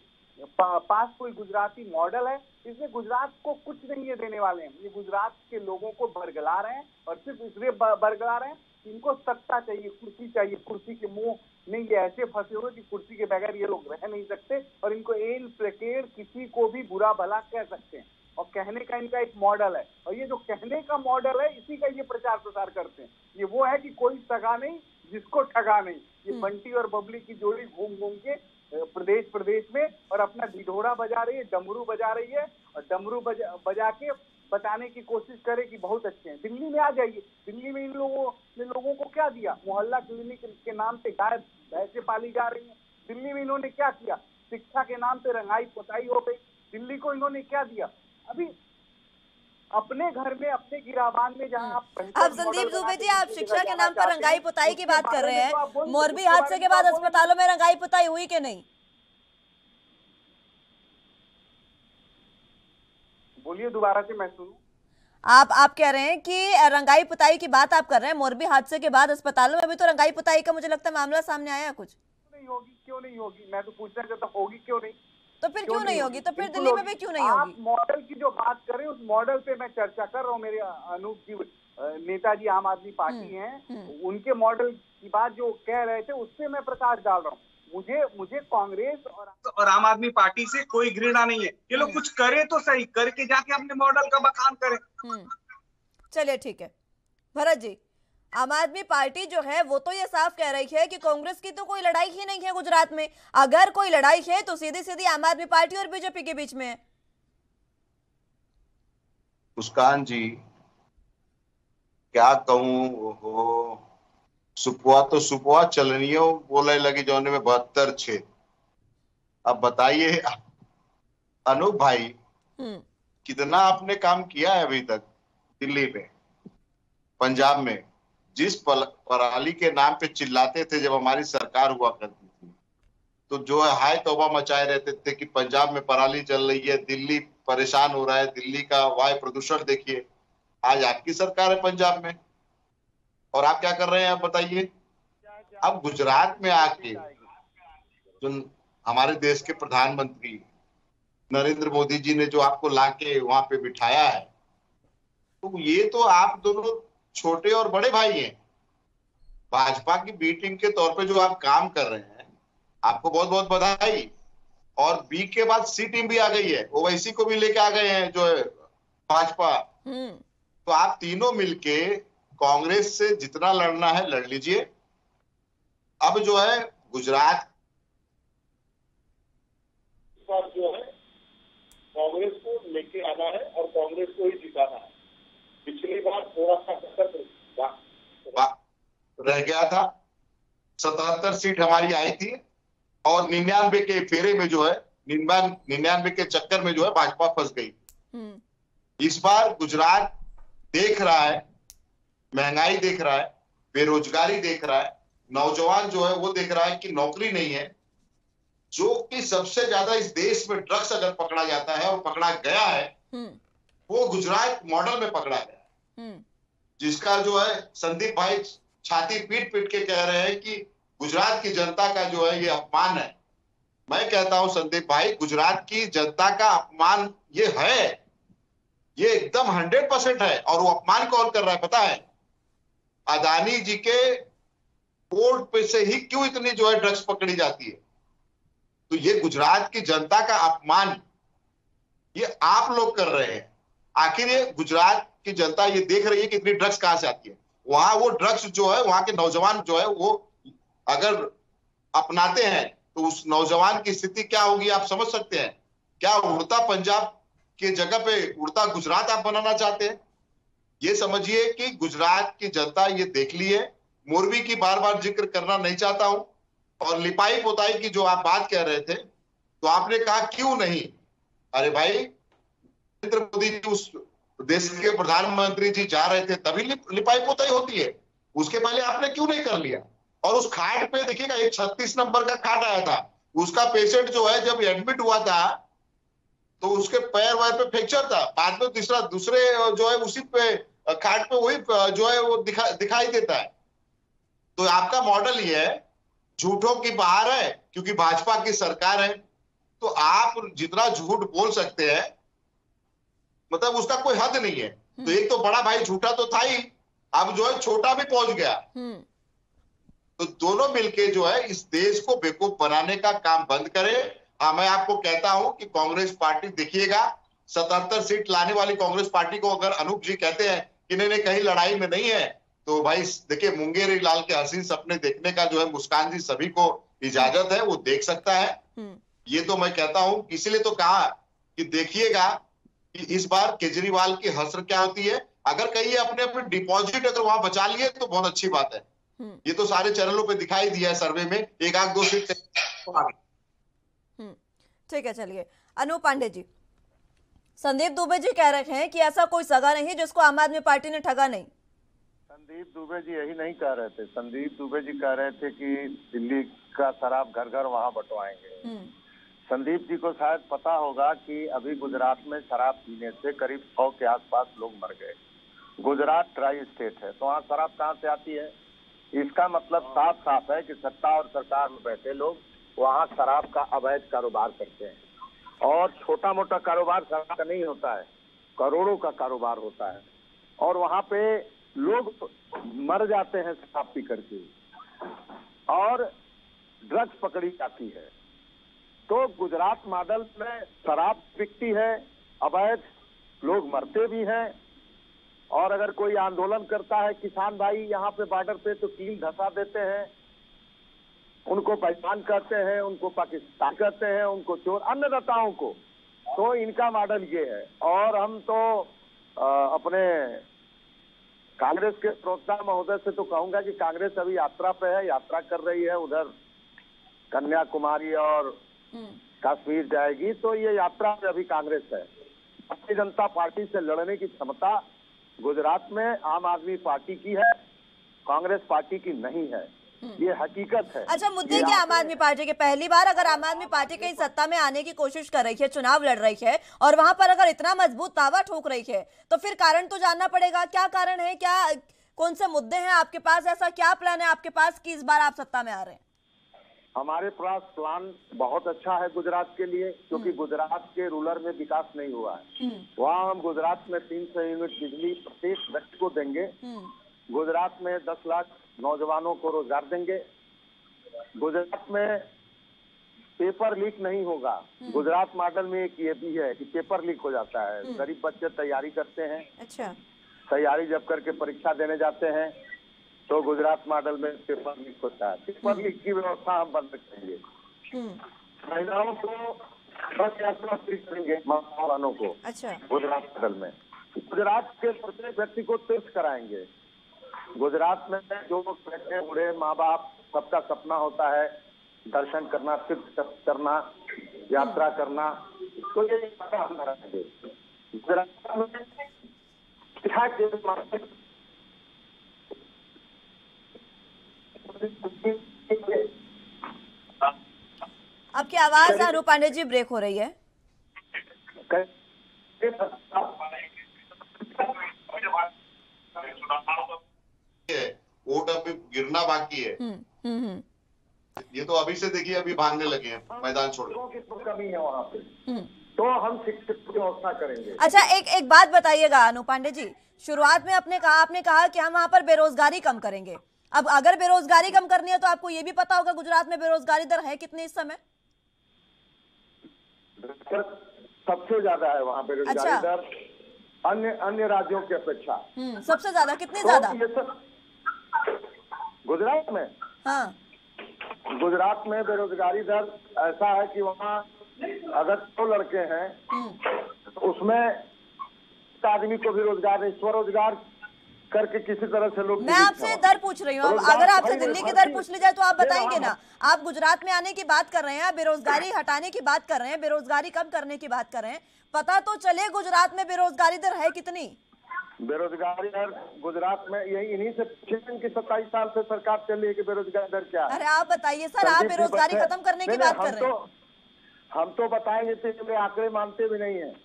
पास कोई गुजराती मॉडल है। इसलिए गुजरात को कुछ नहीं ये देने वाले हैं। ये गुजरात के लोगों को बरगला रहे हैं और सिर्फ इसलिए बरगला रहे हैं, इनको सत्ता चाहिए, कुर्सी चाहिए। कुर्सी के मुंह में ये ऐसे फंसे हुए कि कुर्सी के बगैर ये लोग रह नहीं सकते और इनको एल प्लेकेट किसी को भी बुरा भला कह सकते हैं। और कहने का इनका एक मॉडल है, और ये जो कहने का मॉडल है इसी का ये प्रचार प्रसार करते हैं। ये वो है कि कोई सगा नहीं जिसको ठगा नहीं। ये बंटी और बबली की जोड़ी घूम घूम के प्रदेश में और अपना ढिढोरा बजा रही है, डमरू बजा रही है और डमरू बजा के बताने की कोशिश करे कि बहुत अच्छे हैं। दिल्ली में आ जाइए, दिल्ली में इन लोगों को क्या दिया? मोहल्ला क्लिनिक के नाम पे गाय भैंसे पाली जा रही है। दिल्ली में इन्होंने क्या किया? शिक्षा के नाम पे रंगाई पुताई हो गई। दिल्ली को इन्होंने क्या दिया? अभी अपने घर में, अपने गिरावान में जहां आप संदीप दुबे जी, आप शिक्षा के नाम पर रंगाई पुताई की बात कर रहे हैं। मोरबी हादसे के बाद अस्पतालों में रंगाई पुताई हुई कि नहीं? बोलिए दोबारा से, मैं सुनूं। आप कह रहे हैं कि रंगाई पुताई की बात आप कर रहे हैं। मोरबी हादसे के बाद अस्पतालों में भी तो रंगाई पुताई का मुझे लगता है मामला सामने आया कुछ। नहीं होगी, क्यों नहीं होगी? मैं तो पूछना चाहता हूँ, होगी क्यों नहीं? तो फिर क्यों नहीं होगी? तो फिर दिल्ली में भी क्यों नहीं होगी? आप मॉडल की जो बात करें उस मॉडल पे मैं चर्चा कर रहा हूँ। मेरे अनूप जी नेताजी आम आदमी पार्टी हैं, उनके मॉडल की बात जो कह रहे थे उस पे मैं प्रकाश डाल रहा हूँ। मुझे कांग्रेस और आम आदमी पार्टी से कोई घृणा नहीं है। ये लोग कुछ करे तो सही, करके जाके अपने मॉडल का बखान करें। चलिए ठीक है। भरत जी, आम आदमी पार्टी जो है वो तो ये साफ कह रही है कि कांग्रेस की तो कोई लड़ाई ही नहीं है गुजरात में। अगर कोई लड़ाई है तो सीधी सीधी आम आदमी पार्टी और बीजेपी के बीच में है। मुस्कान जी, क्या कहूं हो, सुपुआ चलनियों बोले लगी जौने में 72 अब बताइए अनूप भाई, कितना आपने काम किया है अभी तक दिल्ली में, पंजाब में, जिस पराली के नाम पे चिल्लाते थे जब हमारी सरकार हुआ करती थी, तो जो है हाय तौबा मचाए रहते थे कि पंजाब में पराली चल रही है, दिल्ली परेशान हो रहा है, दिल्ली का वायु प्रदूषण देखिए। आज आपकी सरकार है पंजाब में और आप क्या कर रहे हैं आप बताइए। अब गुजरात में आके जो हमारे देश के प्रधानमंत्री नरेंद्र मोदी जी ने जो आपको लाके वहां पे बिठाया है, तो ये तो आप दोनों छोटे और बड़े भाई हैं। भाजपा की बी टीम के तौर पे जो आप काम कर रहे हैं, आपको बहुत बहुत बधाई। और बी के बाद सी टीम भी आ गई है, ओवैसी को भी लेके आ गए हैं जो है भाजपा। तो आप तीनों मिलके कांग्रेस से जितना लड़ना है लड़ लीजिए। अब जो है गुजरात जो है कांग्रेस को लेके आना है और कांग्रेस को ही जिताना है। पिछली बार थोड़ा सा रह गया था, 77 सीट हमारी आई थी और 99 के फेरे में जो है 99 के चक्कर में जो है भाजपा फंस गई। इस बार गुजरात देख रहा है, महंगाई देख रहा है, बेरोजगारी देख रहा है, नौजवान जो है वो देख रहा है कि नौकरी नहीं है। जो कि सबसे ज्यादा इस देश में ड्रग्स अगर पकड़ा जाता है और पकड़ा गया है, वो गुजरात मॉडल में पकड़ा गया है, जिसका जो है संदीप भाई छाती पीट पीट के कह रहे हैं कि गुजरात की जनता का जो है ये अपमान है। मैं कहता हूं संदीप भाई, गुजरात की जनता का अपमान ये है, ये एकदम 100% है। और वो अपमान कौन कर रहा है पता है? अदानी जी के पोर्ट पे से ही क्यों इतनी जो है ड्रग्स पकड़ी जाती है। तो ये गुजरात की जनता का अपमान ये आप लोग कर रहे हैं। आखिर ये गुजरात की जनता ये देख रही है कि इतनी ड्रग्स कहां से आती है। वहां वो ड्रग्स जो है, वहां के नौजवान जो है वो अगर अपनाते हैं तो उस नौजवान की स्थिति क्या होगी आप समझ सकते हैं। क्या उड़ता पंजाब की जगह पे उड़ता गुजरात आप बनाना चाहते हैं? ये समझिए कि गुजरात की जनता ये देख ली है। मोरबी की बार बार जिक्र करना नहीं चाहता हूं। और लिपाई पोताई की जो आप बात कह रहे थे, तो आपने कहा क्यों नहीं। अरे भाई, नरेंद्र मोदी जी उस देश के प्रधानमंत्री जी जा रहे थे तभी लिपाई पोताई होती है, उसके पहले आपने क्यों नहीं कर लिया। और उस खाट पे देखिएगा, एक 36 नंबर का खाट आया था, उसका पेशेंट जो है जब एडमिट हुआ था तो उसके पैर वैर पे फ्रैक्चर था। बाद में दूसरे जो है उसी पे खाट पे वही जो है वो दिखाई देता है। तो आपका मॉडल ये है, झूठों की बहार है, क्योंकि भाजपा की सरकार है तो आप जितना झूठ बोल सकते हैं, मतलब उसका कोई हद नहीं है। तो एक तो बड़ा भाई झूठा तो था ही, अब जो है छोटा भी पहुंच गया। तो दोनों मिलके जो है इस देश को बेवकूफ बनाने का काम बंद करें। मैं आपको कहता हूं कि कांग्रेस पार्टी देखिएगा, 77 सीट लाने वाली कांग्रेस पार्टी को अगर अनूप जी कहते हैं कि नहीं कहीं लड़ाई में नहीं है, तो भाई देखिए मुंगेरी लाल के हसीन सपने देखने का जो है मुस्कान जी सभी को इजाजत है, वो देख सकता है। ये तो मैं कहता हूं, इसलिए तो कहा कि देखिएगा कि इस बार केजरीवाल की हसर क्या होती है। अगर कहीं अपने अपने डिपॉजिट अगर वहां बचा लिए तो बहुत अच्छी बात है। ये तो सारे चैनलों पे दिखाई दिया है सर्वे में, 1-2 सीट। ठीक है, चलिए अनूप पांडे जी, संदीप दुबे जी कह रहे हैं कि ऐसा कोई सगा नहीं जिसको आम आदमी पार्टी ने ठगा नहीं। संदीप दुबे जी यही नहीं कह रहे थे। संदीप दुबे जी कह रहे थे कि दिल्ली का शराब घर घर वहां बंटवाएंगे। संदीप जी को शायद पता होगा कि अभी गुजरात में शराब पीने से करीब 100 के आसपास लोग मर गए। गुजरात ट्राई स्टेट है, तो वहाँ शराब कहाँ से आती है? इसका मतलब साफ साफ है कि सत्ता और सरकार में बैठे लोग वहाँ शराब का अवैध कारोबार करते हैं। और छोटा मोटा कारोबार शराब का नहीं होता है, करोड़ों का कारोबार होता है। और वहाँ पे लोग मर जाते हैं शराब पी करके, और ड्रग्स पकड़ी जाती है। तो गुजरात मॉडल में शराब बिकती है, अवैध, लोग मरते भी हैं। और अगर कोई आंदोलन करता है किसान भाई यहाँ पे बॉर्डर पे तो कील धसा देते हैं, उनको पहचान कहते हैं, उनको पाकिस्तान कहते हैं, उनको चोर, अन्नदाताओं को। तो इनका मॉडल ये है। और हम तो अपने कांग्रेस के प्रवक्ता महोदय से तो कहूंगा कि कांग्रेस अभी यात्रा पे है, यात्रा कर रही है, उधर कन्याकुमारी और कश्मीर जाएगी। तो ये यात्रा में अभी कांग्रेस है। भारतीय जनता पार्टी से लड़ने की क्षमता गुजरात में आम आदमी पार्टी की है, कांग्रेस पार्टी की नहीं है, ये हकीकत है। अच्छा, मुद्दे क्या आम आदमी पार्टी के? पहली बार अगर आम आदमी पार्टी कहीं सत्ता में आने की कोशिश कर रही है, चुनाव लड़ रही है, और वहां पर अगर इतना मजबूत दावा ठोक रही है, तो फिर कारण तो जानना पड़ेगा। क्या कारण है, क्या कौन से मुद्दे हैं आपके पास? ऐसा क्या प्लान है आपके पास कि इस बार आप सत्ता में आ रहे हैं? हमारे पास प्लान बहुत अच्छा है गुजरात के लिए, क्योंकि गुजरात के रूरल में विकास नहीं हुआ है। वहाँ हम गुजरात में 300 यूनिट बिजली प्रत्येक व्यक्ति को देंगे। गुजरात में 10 लाख नौजवानों को रोजगार देंगे। गुजरात में पेपर लीक नहीं होगा। गुजरात मॉडल में एक ये भी है कि पेपर लीक हो जाता है। गरीब बच्चे तैयारी करते हैं, अच्छा, तैयारी जब करके परीक्षा देने जाते हैं तो गुजरात मॉडल में पेपर लीक होता है। पेपर लीक की व्यवस्था हम बंद करेंगे। महिलाओं को बस यात्रा फ्री करेंगे, वाहनों को, अच्छा, गुजरात मॉडल में। गुजरात के प्रत्येक व्यक्ति को तीर्थ कराएंगे। गुजरात में जो बैठे बूढ़े माँ बाप, सबका सपना होता है दर्शन करना, तीर्थ करना, यात्रा करना, तो ये यात्रा हम कराएंगे। गुजरात में आपकी आवाज अनूप पांडे जी ब्रेक हो रही है। वोट अभी गिरना बाकी है। ये तो अभी से देखिए, अभी भागने लगे हैं मैदान छोड़कर। तो कमी है वहाँ पे, तो हम शिक्षित की व्यवस्था करेंगे। अच्छा, एक बात बताइएगा अनूप पांडे जी, शुरुआत में आपने कहा कि हम वहाँ पर बेरोजगारी कम करेंगे। अब अगर बेरोजगारी कम करनी है तो आपको ये भी पता होगा गुजरात में बेरोजगारी दर है कितनी इस समय? सबसे ज्यादा है वहाँ बेरोजगारी दर, अन्य राज्यों की अपेक्षा। सबसे ज्यादा, कितनी ज्यादा? गुजरात में, हाँ, गुजरात में बेरोजगारी दर ऐसा है कि वहाँ अगर 100 लड़के हैं तो उसमें आदमी को भी रोजगार नहीं, स्वरोजगार करके किसी तरह से लोग। मैं आपसे दर पूछ रही हूँ। अगर आपसे दिल्ली की दर पूछ ली जाए तो आप बताएंगे ना? आप गुजरात में आने की बात कर रहे हैं, बेरोजगारी हटाने की बात कर रहे हैं, बेरोजगारी कम करने की बात कर रहे हैं, पता तो चले गुजरात में बेरोजगारी दर है कितनी? बेरोजगारी दर गुजरात में यही इन्हीं से पूछें कि 27 साल से सरकार चल रही है कि बेरोजगारी दर क्या है। अरे आप बताइए सर, आप बेरोजगारी खत्म करने की बात कर रहे हैं। हम तो बताएंगे, तो आंकड़े मानते भी नहीं है।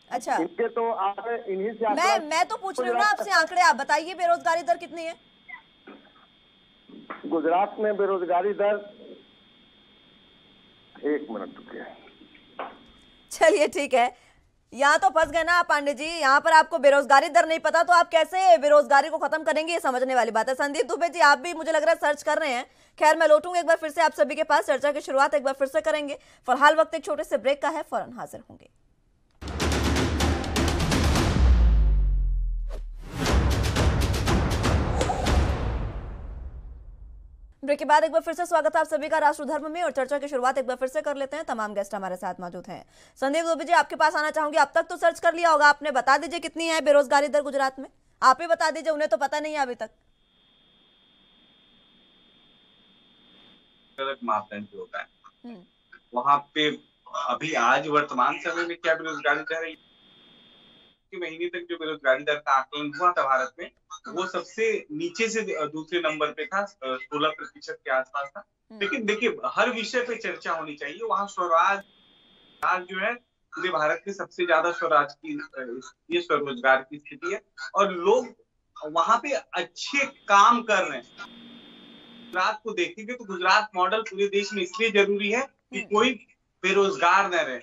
अच्छा, इनके तो आंकड़े इन्हीं से। मैं तो पूछ रही हूँ ना आपसे, आंकड़े आप बताइए, बेरोजगारी दर कितनी है गुजरात में? बेरोजगारी दर, एक मिनट रुकिए। चलिए ठीक है, यहाँ तो फंस गए ना पांडे जी। यहाँ पर आपको बेरोजगारी दर नहीं पता तो आप कैसे बेरोजगारी को खत्म करेंगे, ये समझने वाली बात है। संदीप दुबे जी, आप भी मुझे लग रहा है सर्च कर रहे हैं। खैर, मैं लौटूंगा एक बार फिर से आप सभी के पास, चर्चा की शुरुआत एक बार फिर से करेंगे। फिलहाल वक्त एक छोटे से ब्रेक का है, फौरन हाजिर होंगे। ब्रेक के बाद एक बार फिर से स्वागत है आप सभी का राष्ट्र धर्म में, और चर्चा की शुरुआत एक बार फिर से कर लेते हैं। तमाम गेस्ट हमारे साथ मौजूद हैं। संदीप दुबे जी, आपके पास आना चाहूंगी। अब तक तो सर्च कर लिया होगा आपने, बता दीजिए कितनी है बेरोजगारी दर गुजरात में? आप ही बता दीजिए, उन्हें तो पता नहीं है अभी तक। अलग मापदंड होता है वहाँ पे। अभी आज वर्तमान समय में क्या बेरोजगारी दर है, महीने तक जो बेरोजगारी दर का आकलन हुआ था भारत में, वो सबसे नीचे से दूसरे नंबर पे था, 16% के आसपास था। लेकिन देखिए, हर विषय पे चर्चा होनी चाहिए। वहाँ स्वराज जो है पूरे भारत के सबसे ज्यादा स्वराज की ये स्वरोजगार की स्थिति है, और लोग वहाँ पे अच्छे काम कर रहे हैं। गुजरात को देखेंगे तो गुजरात मॉडल पूरे देश में इसलिए जरूरी है कि कोई बेरोजगार न रहे।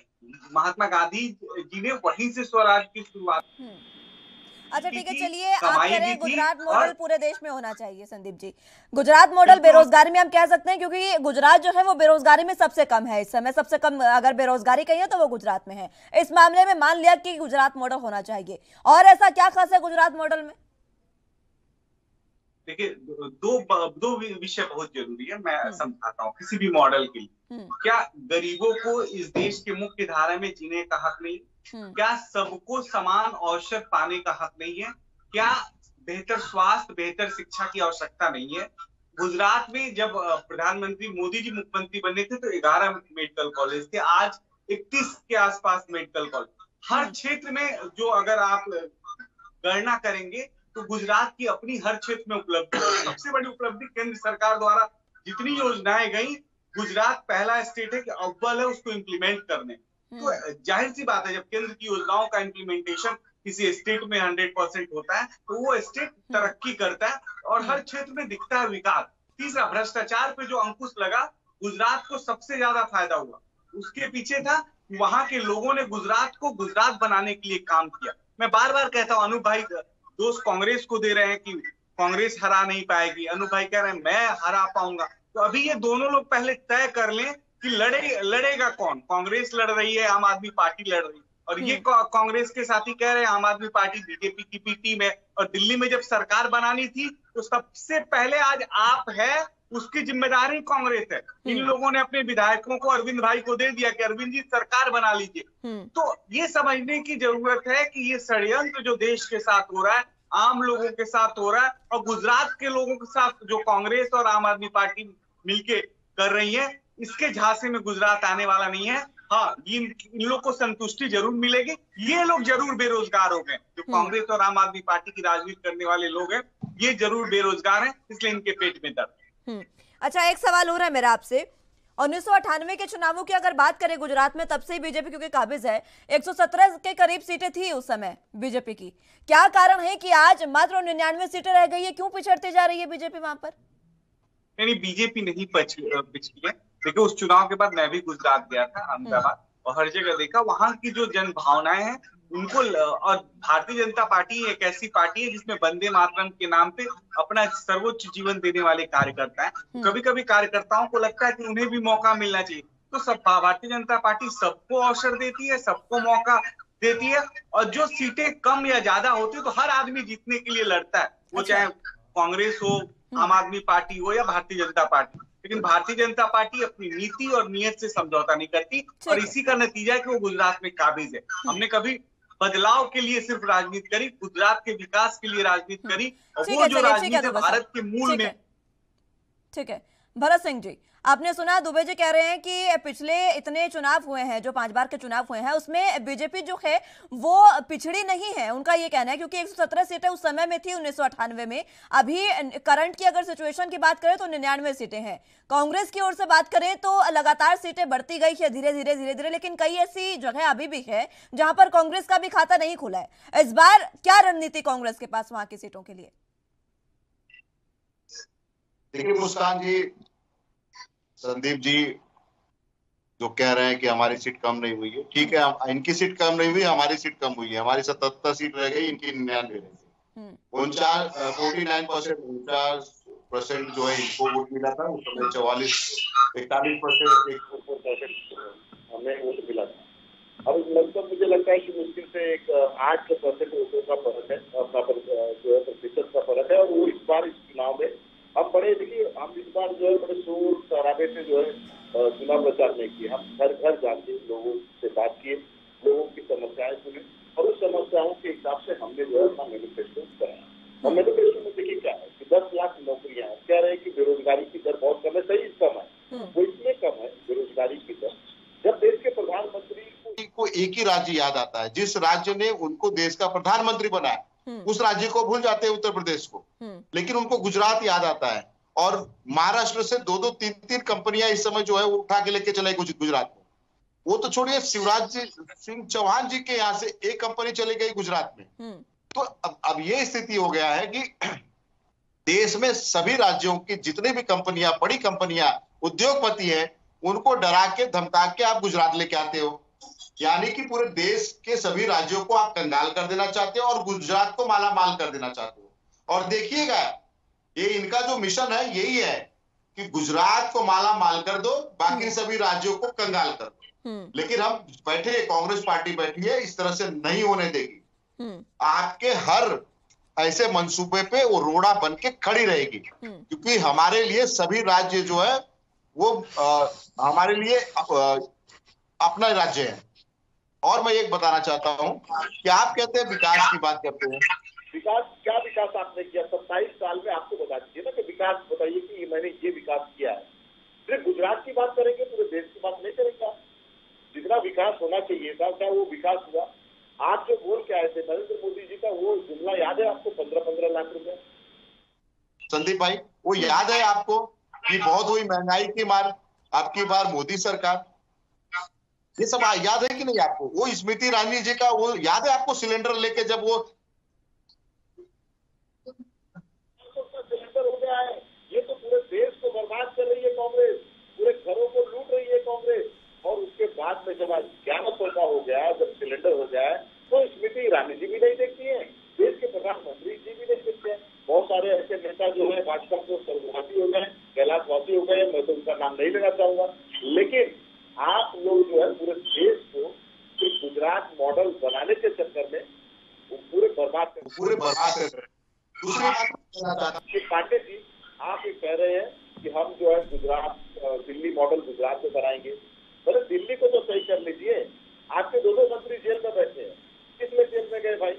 महात्मा गांधी जी ने वहीं से स्वराज की शुरुआत। अच्छा ठीक है, थी, चलिए आप कमाई कह रहे भी हैं थी गुजरात और मॉडल पूरे देश में होना चाहिए। संदीप जी, गुजरात मॉडल बेरोजगारी में हम कह सकते हैं, क्योंकि गुजरात जो है वो बेरोजगारी में सबसे कम है इस समय, सबसे कम अगर बेरोजगारी कही है तो वो गुजरात में है। इस मामले में मान लिया कि गुजरात मॉडल होना चाहिए, और ऐसा क्या खास है गुजरात मॉडल में? देखिए, दो विषय बहुत जरूरी है, मैं समझाता हूँ किसी भी मॉडल के लिए। क्या गरीबों को इस देश के मुख्य धारा में जीने का हक नहीं? क्या सबको समान अवसर पाने का हक नहीं है? क्या बेहतर स्वास्थ्य, बेहतर शिक्षा की आवश्यकता नहीं है? गुजरात में जब प्रधानमंत्री मोदी जी मुख्यमंत्री बने थे तो 11 मेडिकल कॉलेज थे, आज 31 के आसपास मेडिकल कॉलेज। हर क्षेत्र में जो अगर आप गणना करेंगे तो गुजरात की अपनी हर क्षेत्र में उपलब्धि है। सबसे बड़ी उपलब्धि केंद्र सरकार द्वारा जितनी योजनाएं गई, गुजरात पहला स्टेट है कि अव्वल है उसको इम्प्लीमेंट करने। तो जाहिर सी बात है, जब केंद्र की योजनाओं का इम्प्लीमेंटेशन किसी स्टेट में 100% होता है तो वो स्टेट तरक्की करता है और हर क्षेत्र में दिखता है विकास। तीसरा, भ्रष्टाचार पे जो अंकुश लगा, गुजरात को सबसे ज्यादा फायदा हुआ। उसके पीछे था वहां के लोगों ने गुजरात को गुजरात बनाने के लिए काम किया। मैं बार बार कहता हूँ, अनूप भाई दोस्त कांग्रेस को दे रहे हैं कि कांग्रेस हरा नहीं पाएगी, अनूप भाई कह रहे हैं मैं हरा पाऊंगा। तो अभी ये दोनों लोग पहले तय कर लें कि लड़ेगा कौन। कांग्रेस लड़ रही है, आम आदमी पार्टी लड़ रही है, और ये कांग्रेस के साथी कह रहे हैं आम आदमी पार्टी बीजेपी की पी टीम है। और दिल्ली में जब सरकार बनानी थी तो सबसे पहले आज आप है उसकी जिम्मेदारी कांग्रेस है। इन लोगों ने अपने विधायकों को अरविंद भाई को दे दिया कि अरविंद जी सरकार बना लीजिए। तो ये समझने की जरूरत है कि ये षड्यंत्र जो देश के साथ हो रहा है, आम लोगों के साथ हो रहा है, और गुजरात के लोगों के साथ जो कांग्रेस और आम आदमी पार्टी मिलके कर रही है, इसके झांसे में गुजरात आने वाला नहीं है। हाँ, इन लोग को संतुष्टि जरूर मिलेगी, ये लोग जरूर बेरोजगार हो गए। जो कांग्रेस और आम आदमी पार्टी की राजनीति करने वाले लोग हैं, ये जरूर बेरोजगार हैं, इसलिए इनके पेट में दर्द है। अच्छा, एक सवाल हो रहा है मेरा आपसे। 1998 के चुनावों की अगर बात करें गुजरात में, तब से बीजेपी क्योंकि काबिज है, 117 के करीब सीटें थी उस समय बीजेपी की। क्या कारण है कि आज मात्र 99 सीटें रह गई है? क्यों पिछड़ती जा रही है बीजेपी वहां पर? नहीं, बीजेपी नहीं पिछड़ी है। देखिए, उस चुनाव के बाद मैं भी गुजरात गया था, अहमदाबाद, और हर जगह देखा वहां की जो जन भावनाएं हैं उनको। और भारतीय जनता पार्टी एक ऐसी पार्टी है जिसमें वंदे मातरम के नाम पे अपना सर्वोच्च जीवन देने वाले कार्यकर्ता हैं। कभी कभी कार्यकर्ताओं को लगता है कि उन्हें भी मौका मिलना चाहिए, तो सब भारतीय जनता पार्टी सबको अवसर देती है, सबको मौका देती है, और जो सीटें कम या ज्यादा होती है तो हर आदमी जीतने के लिए लड़ता है, वो चाहे कांग्रेस हो, आम आदमी पार्टी हो या भारतीय जनता पार्टी। लेकिन भारतीय जनता पार्टी अपनी नीति और नियत से समझौता नहीं करती, और इसी का नतीजा है कि वो गुजरात में काबिज है। हमने कभी बदलाव के लिए सिर्फ राजनीति करी, गुजरात के विकास के लिए राजनीति करी, और वो जो राजनीति है भारत के मूल में। ठीक है, भरत सिंह जी, आपने सुना दुबे जी कह रहे हैं कि पिछले इतने चुनाव हुए हैं, जो 5 बार के चुनाव हुए हैं, उसमें बीजेपी जो है वो पिछड़ी नहीं है, उनका ये कहना है, क्योंकि 117 सीटें उस समय में थी 1998 में। अभी करंट की अगर सिचुएशन की बात करें तो 99 सीटें हैं। कांग्रेस की ओर से बात करें तो लगातार सीटें बढ़ती गई है धीरे धीरे, लेकिन कई ऐसी जगह अभी भी है जहां पर कांग्रेस का भी खाता नहीं खुला है। इस बार क्या रणनीति कांग्रेस के पास वहां की सीटों के लिए? देखिए मुस्कान जी, संदीप जी जो कह रहे हैं कि हमारी सीट कम नहीं हुई है, ठीक है, इनकी सीट कम नहीं हुई, हमारी सीट कम हुई है। हमारी 77 सीट रह गई, इनकी 99 रह गई। 49% जो है इनको वोट मिला था, उस समय 41% हमें वोट मिला था। अब लगभग मुझे लगता है कि मुश्किल से एक 8% वोटों का फर्क है, अपना जो है प्रतिशत का फर्क है। और वो इस बार इस चुनाव में हम देखिए, हम इस बार जो है बड़े शोर शराबे से जो है चुनाव प्रचार नहीं किए। हम घर घर जाके लोगों से बात किए, लोगों की समस्याएं सुने, और उस समस्याओं के हिसाब से हमने जो है अपना मैनिफेस्टो कराया। और मैनिफेस्टो में देखिए क्या है कि 10 लाख नौकरियां हैं। कह रहे हैं कि बेरोजगारी की दर बहुत कम है, सही कम है, वो इसलिए कम है बेरोजगारी की दर। जब देश के प्रधानमंत्री को एक ही राज्य याद आता है, जिस राज्य ने उनको देश का प्रधानमंत्री बनाया, उस राज्य को भूल जाते हैं, उत्तर प्रदेश को, लेकिन उनको गुजरात याद आता है। और महाराष्ट्र से 2-2, 3-3 कंपनियां इस समय जो है वो उठा के लेके चले गुजरात में। वो तो छोड़िए, शिवराज सिंह चौहान जी के यहाँ से एक कंपनी चली गई गुजरात में। तो अब ये स्थिति हो गया है कि देश में सभी राज्यों की जितने भी कंपनियां, बड़ी कंपनियां, उद्योगपति हैं, उनको डरा के धमका के आप गुजरात लेके आते हो। यानी कि पूरे देश के सभी राज्यों को आप कंगाल कर देना चाहते हो और गुजरात को माला माल कर देना चाहते हो। और देखिएगा, ये इनका जो मिशन है यही है कि गुजरात को माला माल कर दो, बाकी सभी राज्यों को कंगाल कर दो। लेकिन हम बैठे, कांग्रेस पार्टी बैठी है, इस तरह से नहीं होने देगी। आपके हर ऐसे मंसूबे पे वो रोड़ा बन के खड़ी रहेगी, क्योंकि हमारे लिए सभी राज्य जो है वो हमारे लिए अपना राज्य है। और मैं एक बताना चाहता हूं कि आप कहते हैं विकास की बात करते हैं, विकास क्या विकास आपने किया 27 साल में? आपको बता दीजिए ना कि विकास बताइए कि मैंने ये विकास किया है। सिर्फ गुजरात की बात करेंगे, पूरे देश की बात नहीं करेंगे। जितना विकास होना चाहिए था क्या वो विकास हुआ? आज जो बोल के आए थे नरेंद्र मोदी जी का, वो जुमला याद है आपको? 15-15 लाख रुपए। संदीप भाई, वो याद है आपको कि बहुत हुई महंगाई की मार, आपकी बार मोदी सरकार, ये सब याद है कि नहीं आपको? वो स्मृति ईरानी जी का वो याद है आपको, सिलेंडर लेके जब वो सिलेंडर हो गया है। ये तो पूरे देश को बर्बाद कर रही है कांग्रेस, पूरे घरों को लूट रही है कांग्रेस। और उसके बाद में जब आज 1100 का हो गया, जब सिलेंडर हो जाए, तो स्मृति ईरानी जी भी नहीं देखती है, देश के प्रधानमंत्री जी भी नहीं देखते हैं। बहुत सारे ऐसे नेता जो है भाजपा को सर्ववासी हो गए, कैलाशवासी हो गए, मैं तो उनका नाम नहीं लेना चाहूंगा। लेकिन आप लोग जो है पूरे देश को गुजरात मॉडल बनाने के चक्कर में वो पूरे बर्बाद कर रहे हैं। दूसरी बात पांडे जी, आप ये कह रहे हैं कि हम जो है गुजरात दिल्ली मॉडल गुजरात में बनाएंगे। मतलब दिल्ली को तो सही कर लीजिए। आपके दो मंत्री जेल में बैठे हैं, किस लिए जेल में गए भाई?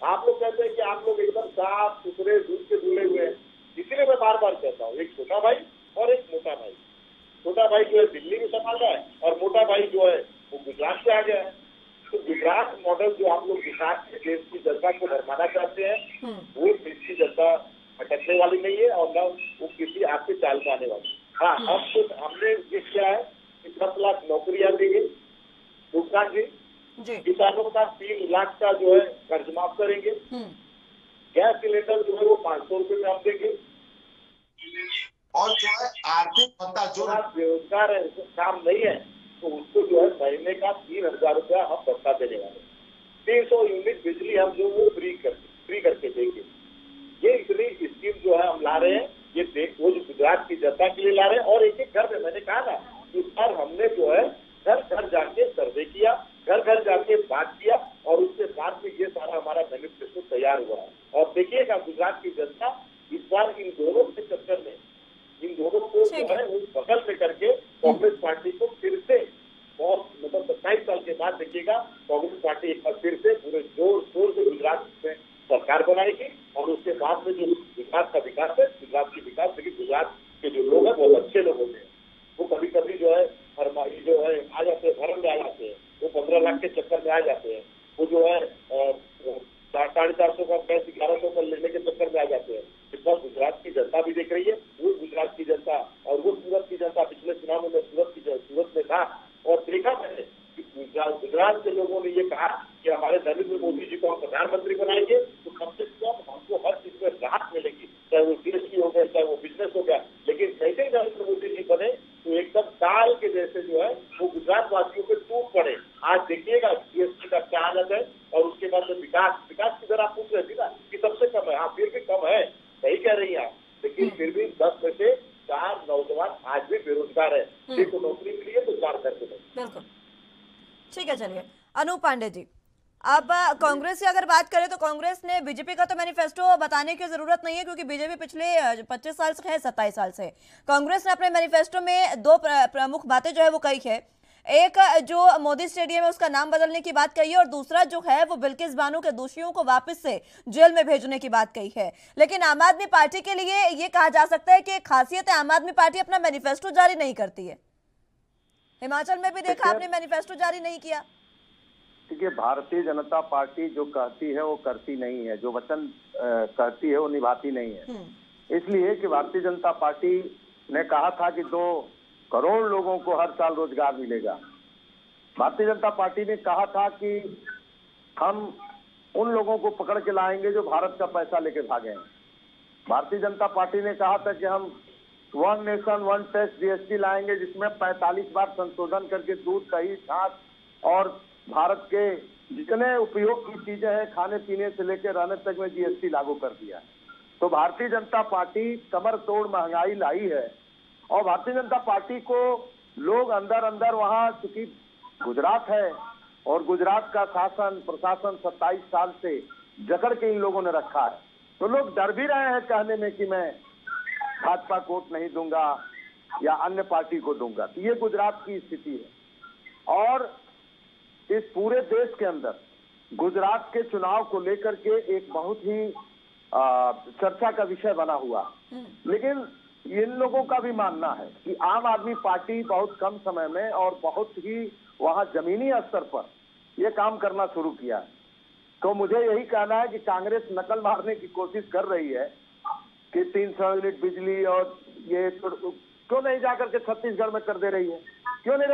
आप लोग कहते हैं कि आप लोग एकदम साफ सुथरे दूध के धुले हुए हैं। इसीलिए मैं बार बार कहता हूँ, एक छोटा भाई और एक मोटा भाई। छोटा भाई जो है दिल्ली में संभाल रहा है और मोटा भाई जो है वो गुजरात से आ गया है। तो गुजरात मॉडल जो आप लोग दिखा के देश की जनता को भरमाना चाहते हैं, वो देश की जनता भटकने वाली नहीं है और न वो किसी आपके चाल में आने वाली। हाँ, अब तो हमने ये किया है कि 10 लाख नौकरियां देंगे। दूसरा जी, किसानों का 3 लाख का जो है कर्ज माफ करेंगे। गैस सिलेंडर जो है वो 500 रुपए में हम देंगे। और जो है आर्थिक भत्ता, जो बेरोजगार है, काम नहीं है, तो उसको जो है महीने का 3000 रुपया हम भत्ता देने वाले। 300 यूनिट बिजली हम जो वो फ्री करके देंगे। ये इतनी स्कीम जो है हम ला रहे हैं, ये वो जो गुजरात की जनता के लिए ला रहे हैं। और एक एक घर में, मैंने कहा ना, इस बार हमने जो है घर घर जाके सर्वे किया, घर घर जाके बात किया और उसके बाद में ये सारा हमारा मैनिफेस्टो तैयार हुआ है। और देखिएगा गुजरात की जनता इस बार इन दोनों के चक्कर में, इन दोनों को जो है उस बगल में करके कांग्रेस पार्टी को फिर से, बहुत मतलब 27 साल के बाद देखिएगा कांग्रेस पार्टी एक बार फिर से पूरे जोर शोर से गुजरात में सरकार बनाएगी। और उसके बाद में जो विकास का विकास है, गुजरात की विकास, लेकिन गुजरात के जो लोग हैं बहुत अच्छे लोग होते हैं। वो कभी कभी जो है फरमाई जो है आ जाते हैं, भरम में आ जाते हैं, वो 15 लाख के चक्कर में आ जाते हैं। वो जो है 450 का गैस 1100 का लेने के चक्कर में आ जाते हैं। इस बार गुजरात की जनता भी देख रही है, वो गुजरात की जनता और वो सूरत की जनता। पिछले चुनाव में सूरत में था और देखा मैंने कि गुजरात के लोगों ने ये कहा कि हमारे नरेंद्र मोदी जी को हम प्रधानमंत्री बनाएंगे तो कम से कम हमको हर चीज में राहत मिलेगी, चाहे वो जीएसटी हो गया, चाहे वो बिजनेस हो गया। लेकिन जैसे ही नरेंद्र मोदी जी बने तो एकदम ताल के जैसे जो है वो गुजरात वासियों पे टूट पड़े। आज देखिएगा जीएसटी का क्या हालत है। और उसके बाद में विकास की दर आप पूछ रहे थे ना कि सबसे कम है। हाँ, फिर भी कम है, सही कह रही है आप। लेकिन फिर भी 10 में से 4 नौजवान आज भी बेरोजगार है। एक तो नौकरी मिली है तो 4 करके दो। बिल्कुल ठीक है। चलिए अनूप पांडे जी, अब कांग्रेस की अगर बात करें तो कांग्रेस ने, बीजेपी का तो मैनिफेस्टो बताने की जरूरत नहीं है क्योंकि बीजेपी पिछले 25 साल से है, 27 साल से। कांग्रेस ने अपने मैनिफेस्टो में 2 प्रमुख बातें जो है वो कही है। एक जो मोदी स्टेडियम है उसका नाम बदलने की बात कही है और दूसरा जो है वो बिल्किस बानो के दोषियों को वापस से जेल में भेजने की बात कही है। लेकिन आम आदमी पार्टी के लिए ये कहा जा सकता है कि खासियत है, आम आदमी पार्टी अपना मैनिफेस्टो जारी नहीं करती है। हिमाचल में भी देखा आपने, मैनिफेस्टो जारी नहीं किया। देखिए, भारतीय जनता पार्टी जो कहती है वो करती नहीं है, जो वचन कहती है वो निभाती नहीं है। इसलिए कि भारतीय जनता पार्टी ने कहा था कि 2 करोड़ लोगों को हर साल रोजगार मिलेगा। भारतीय जनता पार्टी ने कहा था कि हम उन लोगों को पकड़ के लाएंगे जो भारत का पैसा लेके भागे हैं। भारतीय जनता पार्टी ने कहा था कि हम 1 नेशन 1 टैक्स जीएसटी लाएंगे, जिसमें 45 बार संशोधन करके दूध, दही, छाछ और भारत के जितने उपयोग की चीजें हैं, खाने पीने से लेकर रहने तक में जीएसटी लागू कर दिया है। तो भारतीय जनता पार्टी कमर तोड़ महंगाई लाई है और भारतीय जनता पार्टी को लोग अंदर अंदर वहां, चूंकि गुजरात है और गुजरात का शासन प्रशासन 27 साल से जकड़ के इन लोगों ने रखा है, तो लोग डर भी रहे हैं कहने में कि मैं भाजपा को वोट नहीं दूंगा या अन्य पार्टी को दूंगा। तो ये गुजरात की स्थिति है और इस पूरे देश के अंदर गुजरात के चुनाव को लेकर के एक बहुत ही चर्चा का विषय बना हुआ। लेकिन इन लोगों का भी मानना है कि आम आदमी पार्टी बहुत कम समय में और बहुत ही वहां जमीनी स्तर पर यह काम करना शुरू किया है। तो मुझे यही कहना है कि कांग्रेस नकल मारने की कोशिश कर रही है कि 300 यूनिट बिजली और ये क्यों नहीं जाकर के छत्तीसगढ़ में कर दे रही है, क्यों नहीं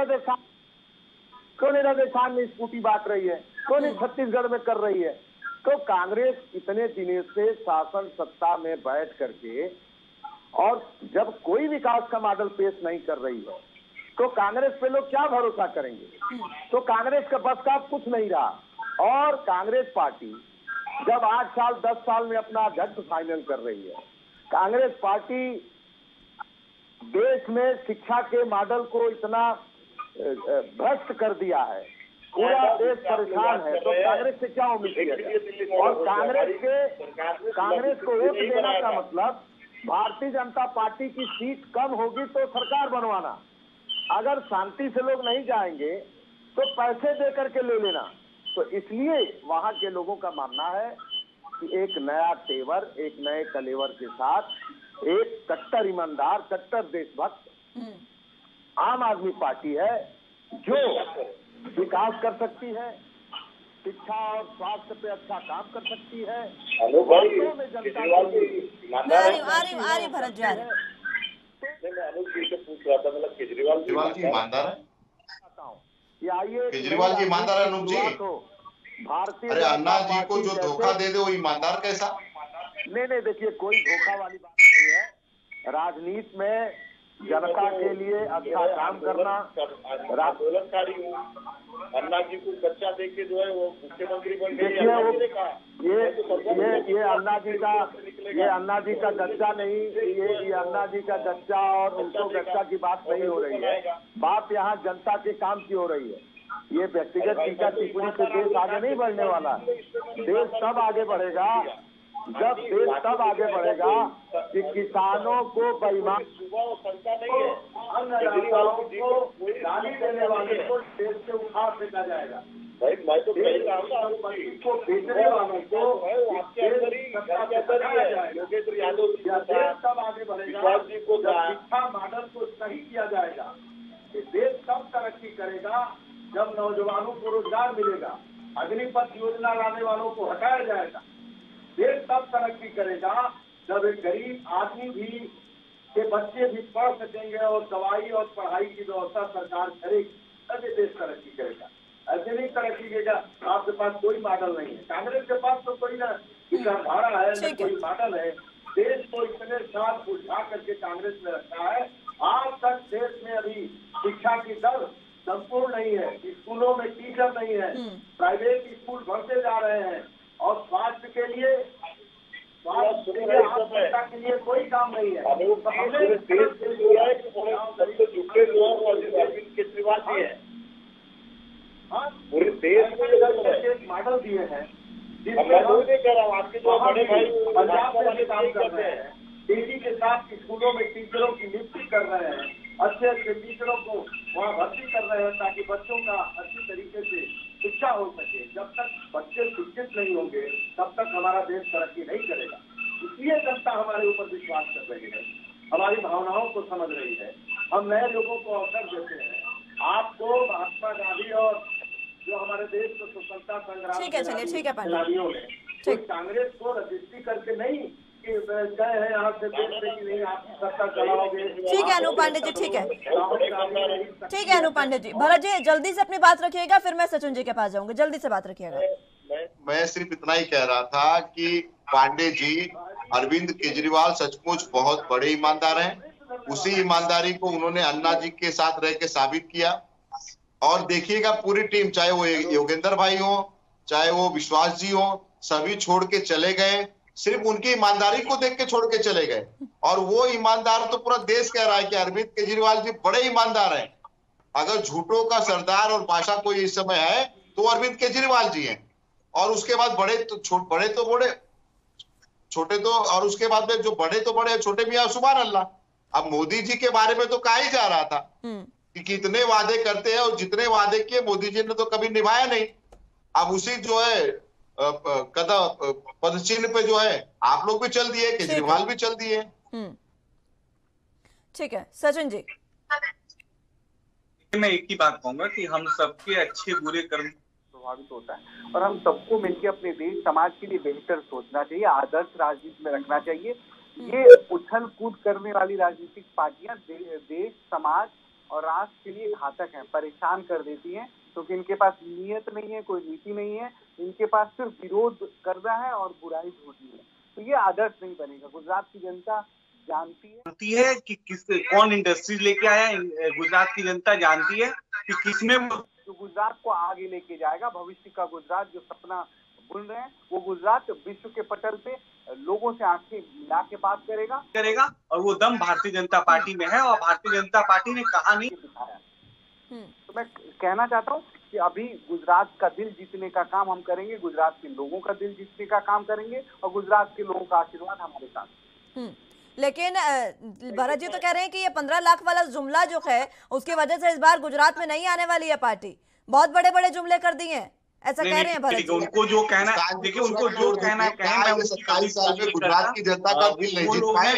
राजस्थान में स्कूटी बांट रही है, क्यों नहीं छत्तीसगढ़ में कर रही है। तो कांग्रेस इतने दिनों से शासन सत्ता में बैठ करके और जब कोई विकास का मॉडल पेश नहीं कर रही है तो कांग्रेस पे लोग क्या भरोसा करेंगे। तो कांग्रेस का बस का कुछ नहीं रहा और कांग्रेस पार्टी जब 8 साल 10 साल में अपना अध्यक्ष फाइनल कर रही है, कांग्रेस पार्टी देश में शिक्षा के मॉडल को इतना भ्रष्ट कर दिया है, पूरा देश परेशान है, तो कांग्रेस से क्या उम्मीद है। और कांग्रेस को वोट देना का मतलब भारतीय जनता पार्टी की सीट कम होगी तो सरकार बनवाना, अगर शांति से लोग नहीं जाएंगे तो पैसे दे करके ले लेना। तो इसलिए वहां के लोगों का मानना है कि एक नया तेवर, एक नए कलेवर के साथ एक कट्टर ईमानदार, कट्टर देशभक्त आम आदमी पार्टी है जो विकास कर सकती है, शिक्षा और स्वास्थ्य पे अच्छा काम कर सकती है। भरत जी मैं अनुज जी से पूछ रहा था, मतलब केजरीवाल जी ईमानदार है, केजरीवाल जी ईमानदार है। अनुज जी, भारतीय अरे अन्ना जी को जो धोखा दे दे वो ईमानदार कैसा? नहीं, देखिए कोई धोखा वाली बात नहीं है। राजनीति में जनता के लिए अच्छा काम करना, आंदोलनकारी हूँ, अन्ना जी को बच्चा देख के जो है वो मुख्यमंत्री बन गए। ये अन्ना जी का गच्चा नहीं, ये अन्ना जी का गच्चा और उनको गच्चा की बात नहीं हो रही है। बात यहाँ जनता के काम की हो रही है। ये व्यक्तिगत टीका टिप्पणी से देश आगे नहीं बढ़ने वाला। देश तब आगे बढ़ेगा जब देश तब आगे बढ़ेगा कि किसानों को बेईमान गाली देने वाले को देश से उखाड़ फेंका जाएगा। भाई मैं तो कही रहा हूँ को बेचने वालों को योगेंद्र यादव तब आगे बढ़ेगा शिक्षा मॉडल को सही किया जाएगा। देश तब तरक्की करेगा जब नौजवानों को रोजगार मिलेगा, अग्निपथ योजना लाने वालों को हटाया जाएगा। देश तब तरक्की करेगा जब एक गरीब आदमी भी के बच्चे भी पढ़ सकेंगे और दवाई और पढ़ाई की व्यवस्था सरकार करेगी, तभी देश तरक्की करेगा। ऐसे नहीं तरक्की करेगा आपके पास कोई मॉडल नहीं है। कांग्रेस के पास तो कोई ना विचारधारा है, न कोई मॉडल है। देश को इतने साल उलझा करके कांग्रेस ने रखा है, आज तक देश में अभी शिक्षा की दर संपूर्ण नहीं है, स्कूलों में टीचर नहीं है, प्राइवेट स्कूल बढ़ते जा रहे हैं और स्वास्थ्य के लिए के लिए कोई काम नहीं है। केजरीवाल जी है, पूरे देश में मॉडल दिए हैं पंजाब में काम कर रहे हैं, तेजी के साथ स्कूलों में टीचरों की नियुक्ति कर रहे हैं, अच्छे अच्छे टीचरों को वहाँ भर्ती कर रहे हैं ताकि बच्चों का अच्छी तरीके से शिक्षा हो सके। जब तक बच्चे शिक्षित नहीं होंगे तब तक हमारा देश तरक्की नहीं करेगा। इसलिए जनता हमारे ऊपर विश्वास कर रही है, हमारी भावनाओं को समझ रही है। हम नए लोगों को अवसर देते हैं। आपको महात्मा गांधी और जो हमारे देश को स्वतंत्रता संग्राम खिलाड़ियों ने कांग्रेस को रजिस्ट्री करके नहीं गए हैं यहाँ से नहीं आपकी सत्ता चलाओगे। ठीक है अनूप पांडे जी, ठीक है अनूप पांडे जी। भरत जी जल्दी से अपनी बात रखिएगा, फिर मैं सचिन जी के पास जाऊंगी। जल्दी से बात रखिएगा। मैं सिर्फ इतना ही कह रहा था कि पांडे जी, अरविंद केजरीवाल सचमुच बहुत बड़े ईमानदार हैं। उसी ईमानदारी को उन्होंने अन्ना जी के साथ रह के साबित किया। और देखिएगा पूरी टीम, चाहे वो योगेंद्र भाई हो, चाहे वो विश्वास जी हो, सभी छोड़ के चले गए, सिर्फ उनकी ईमानदारी को देख के छोड़ के चले गए। और वो ईमानदार तो पूरा देश कह रहा है कि अरविंद केजरीवाल जी बड़े ईमानदार हैं। अगर झूठों का सरदार और बादशाह कोई इस समय है तो अरविंद केजरीवाल जी हैं। और उसके बाद बड़े छोटे तो, और उसके बाद में जो बड़े तो बड़े, छोटे मियां सुभान अल्लाह। अब मोदी जी के बारे में तो कहा ही जा रहा था कि कितने वादे करते हैं, और जितने वादे किए मोदी जी ने तो कभी निभाया नहीं। अब उसी जो है पद चिन्ह पे जो है आप लोग भी चल दिए, केजरीवाल भी चल दिए। ठीक है सचिन जी, मैं एक ही बात कहूंगा कि हम सबके अच्छे बुरे कर्म प्रभावित होता है, और हम सबको मिलकर अपने देश समाज के लिए बेहतर सोचना चाहिए, आदर्श राजनीति में रखना चाहिए। ये उछल कूद करने वाली राजनीतिक पार्टियां देश समाज और राष्ट्र के लिए घातक हैं, परेशान कर देती हैं, क्योंकि इनके पास नीयत नहीं है, कोई नीति नहीं है, इनके पास सिर्फ विरोध करना है और बुराई ढूंढनी है। तो ये आदर्श नहीं बनेगा। गुजरात की जनता जानती है कि कौन इंडस्ट्रीज लेके आया, गुजरात की जनता जानती है कि किसमें जो गुजरात को आगे लेके जाएगा, भविष्य का गुजरात जो सपना बुन रहे हैं, वो गुजरात विश्व के पटल पे लोगों से आंखें मिला के बात करेगा और वो दम भारतीय जनता पार्टी में है, और भारतीय जनता पार्टी ने कहा नहीं दिखाया। तो मैं कहना चाहता हूँ कि अभी गुजरात का दिल जीतने का काम हम करेंगे, गुजरात के लोगों का दिल जीतने का काम करेंगे, और गुजरात के लोगों का आशीर्वाद हमारे साथ। लेकिन भरत जी तो कह रहे हैं कि ये 15 लाख वाला जुमला जो है उसकी वजह से इस बार गुजरात में नहीं आने वाली है पार्टी। बहुत बड़े बड़े जुमले कर दिए हैं, ऐसा कह रहे हैं भरत जी। उनको जो कहना है, देखिए उनको जो कहना है, 27 साल में गुजरात की जनता का दिल नहीं जीत पाए,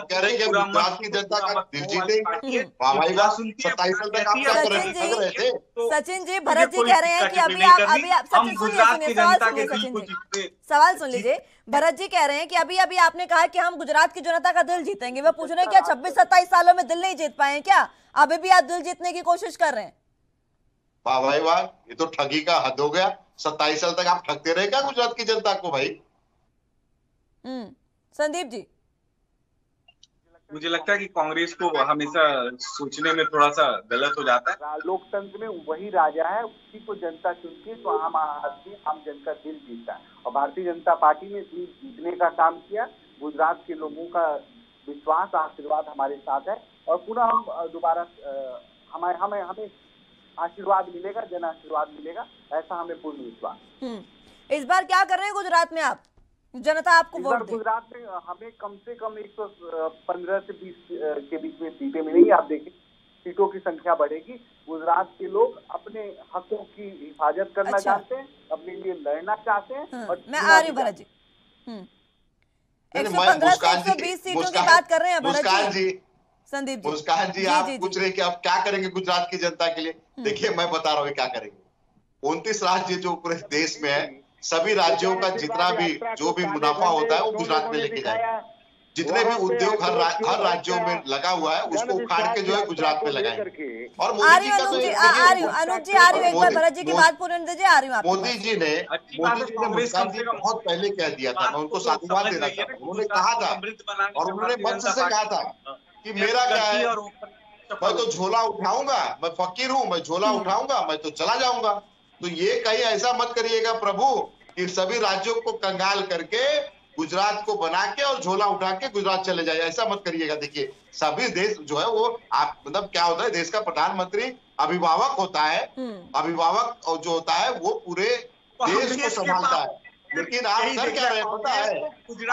कह रहे हैं गुजरात की जनता का दिल जीते। 27 साल तक आप क्या कर रहे थे? सचिन जी, भरत जी कह रहे हैं कि अभी आप सचिन सुनिए, सवाल सुन लीजिए। भरत जी कह रहे हैं कि अभी आपने कहा कि हम गुजरात की जनता का दिल जीतेंगे। वे पूछ रहे हैं क्या 26-27 सालों में दिल नहीं जीत पाए हैं क्या? अभी भी आप दिल जीतने की कोशिश कर रहे हैं? वाह भाई वाह, ये तो ठगी का हद हो गया। 27 साल तक आप ठगते रहे क्या गुजरात की जनता को भाई? संदीप जी, मुझे लगता है कि कांग्रेस को हमेशा सोचने में थोड़ा सा गलत हो जाता है। लोकतंत्र में वही राजा है, उसी को जनता चुनती है, तो आम आदमी आम जन का दिल जीतता है, और भारतीय जनता पार्टी ने दिल जीतने का काम किया। गुजरात के लोगों का विश्वास, आशीर्वाद हमारे साथ है, और पुनः हम दोबारा हमें आशीर्वाद मिलेगा, जन आशीर्वाद मिलेगा, ऐसा हमें पूर्ण विश्वास। इस बार क्या कर रहे हैं गुजरात में आप? जनता आपको वोट दे? गुजरात में हमें कम से कम 115 से 20 के बीच में सीटें मिलेंगी। आप देखिए सीटों की संख्या बढ़ेगी। गुजरात के लोग अपने हकों की हिफाजत करना चाहते हैं, अपने लिए लड़ना चाहते हैं। और मैं आ रही हूँ भरत जी, 115 से 120 सीटों की बात कर रहे हैं भरत जी। संदीप जी, मुस्कान जी, आप पूछ रहे कि आप क्या करेंगे गुजरात की जनता के लिए? देखिए मैं बता रहा हूँ क्या करेंगे। 29 राज्य जो पूरे देश में है, सभी राज्यों का जितना भी जो भी मुनाफा होता है वो गुजरात में लेके जाएंगे। जितने भी उद्योग हर राज्यों में लगा हुआ है उसको उखाड़ के जो है गुजरात में लगाएंगे। और मोदी जी का तो अनुज जी आ रही हूँ, एक बार भरत जी की बात पूर्ण दीजिए, आ रही हूँ। मोदी जी ने मुस्कान जी बहुत पहले कह दिया था, मैं उनको साधुवाद देना चाहता हूँ। उन्होंने कहा था और उन्होंने मंच से कहा था कि मेरा क्या है, मैं तो झोला उठाऊंगा, मैं फकीर हूँ, मैं झोला उठाऊंगा, मैं तो चला जाऊंगा। तो ये कहीं ऐसा मत करिएगा प्रभु कि सभी राज्यों को कंगाल करके गुजरात को बना के और झोला उठा के गुजरात चले जाए, ऐसा मत करिएगा। देखिए सभी देश जो है वो आप मतलब क्या होता है, देश का प्रधानमंत्री अभिभावक होता है, अभिभावक और जो होता है वो पूरे देश को संभालता है। लेकिन आप कर क्या रहे पता है,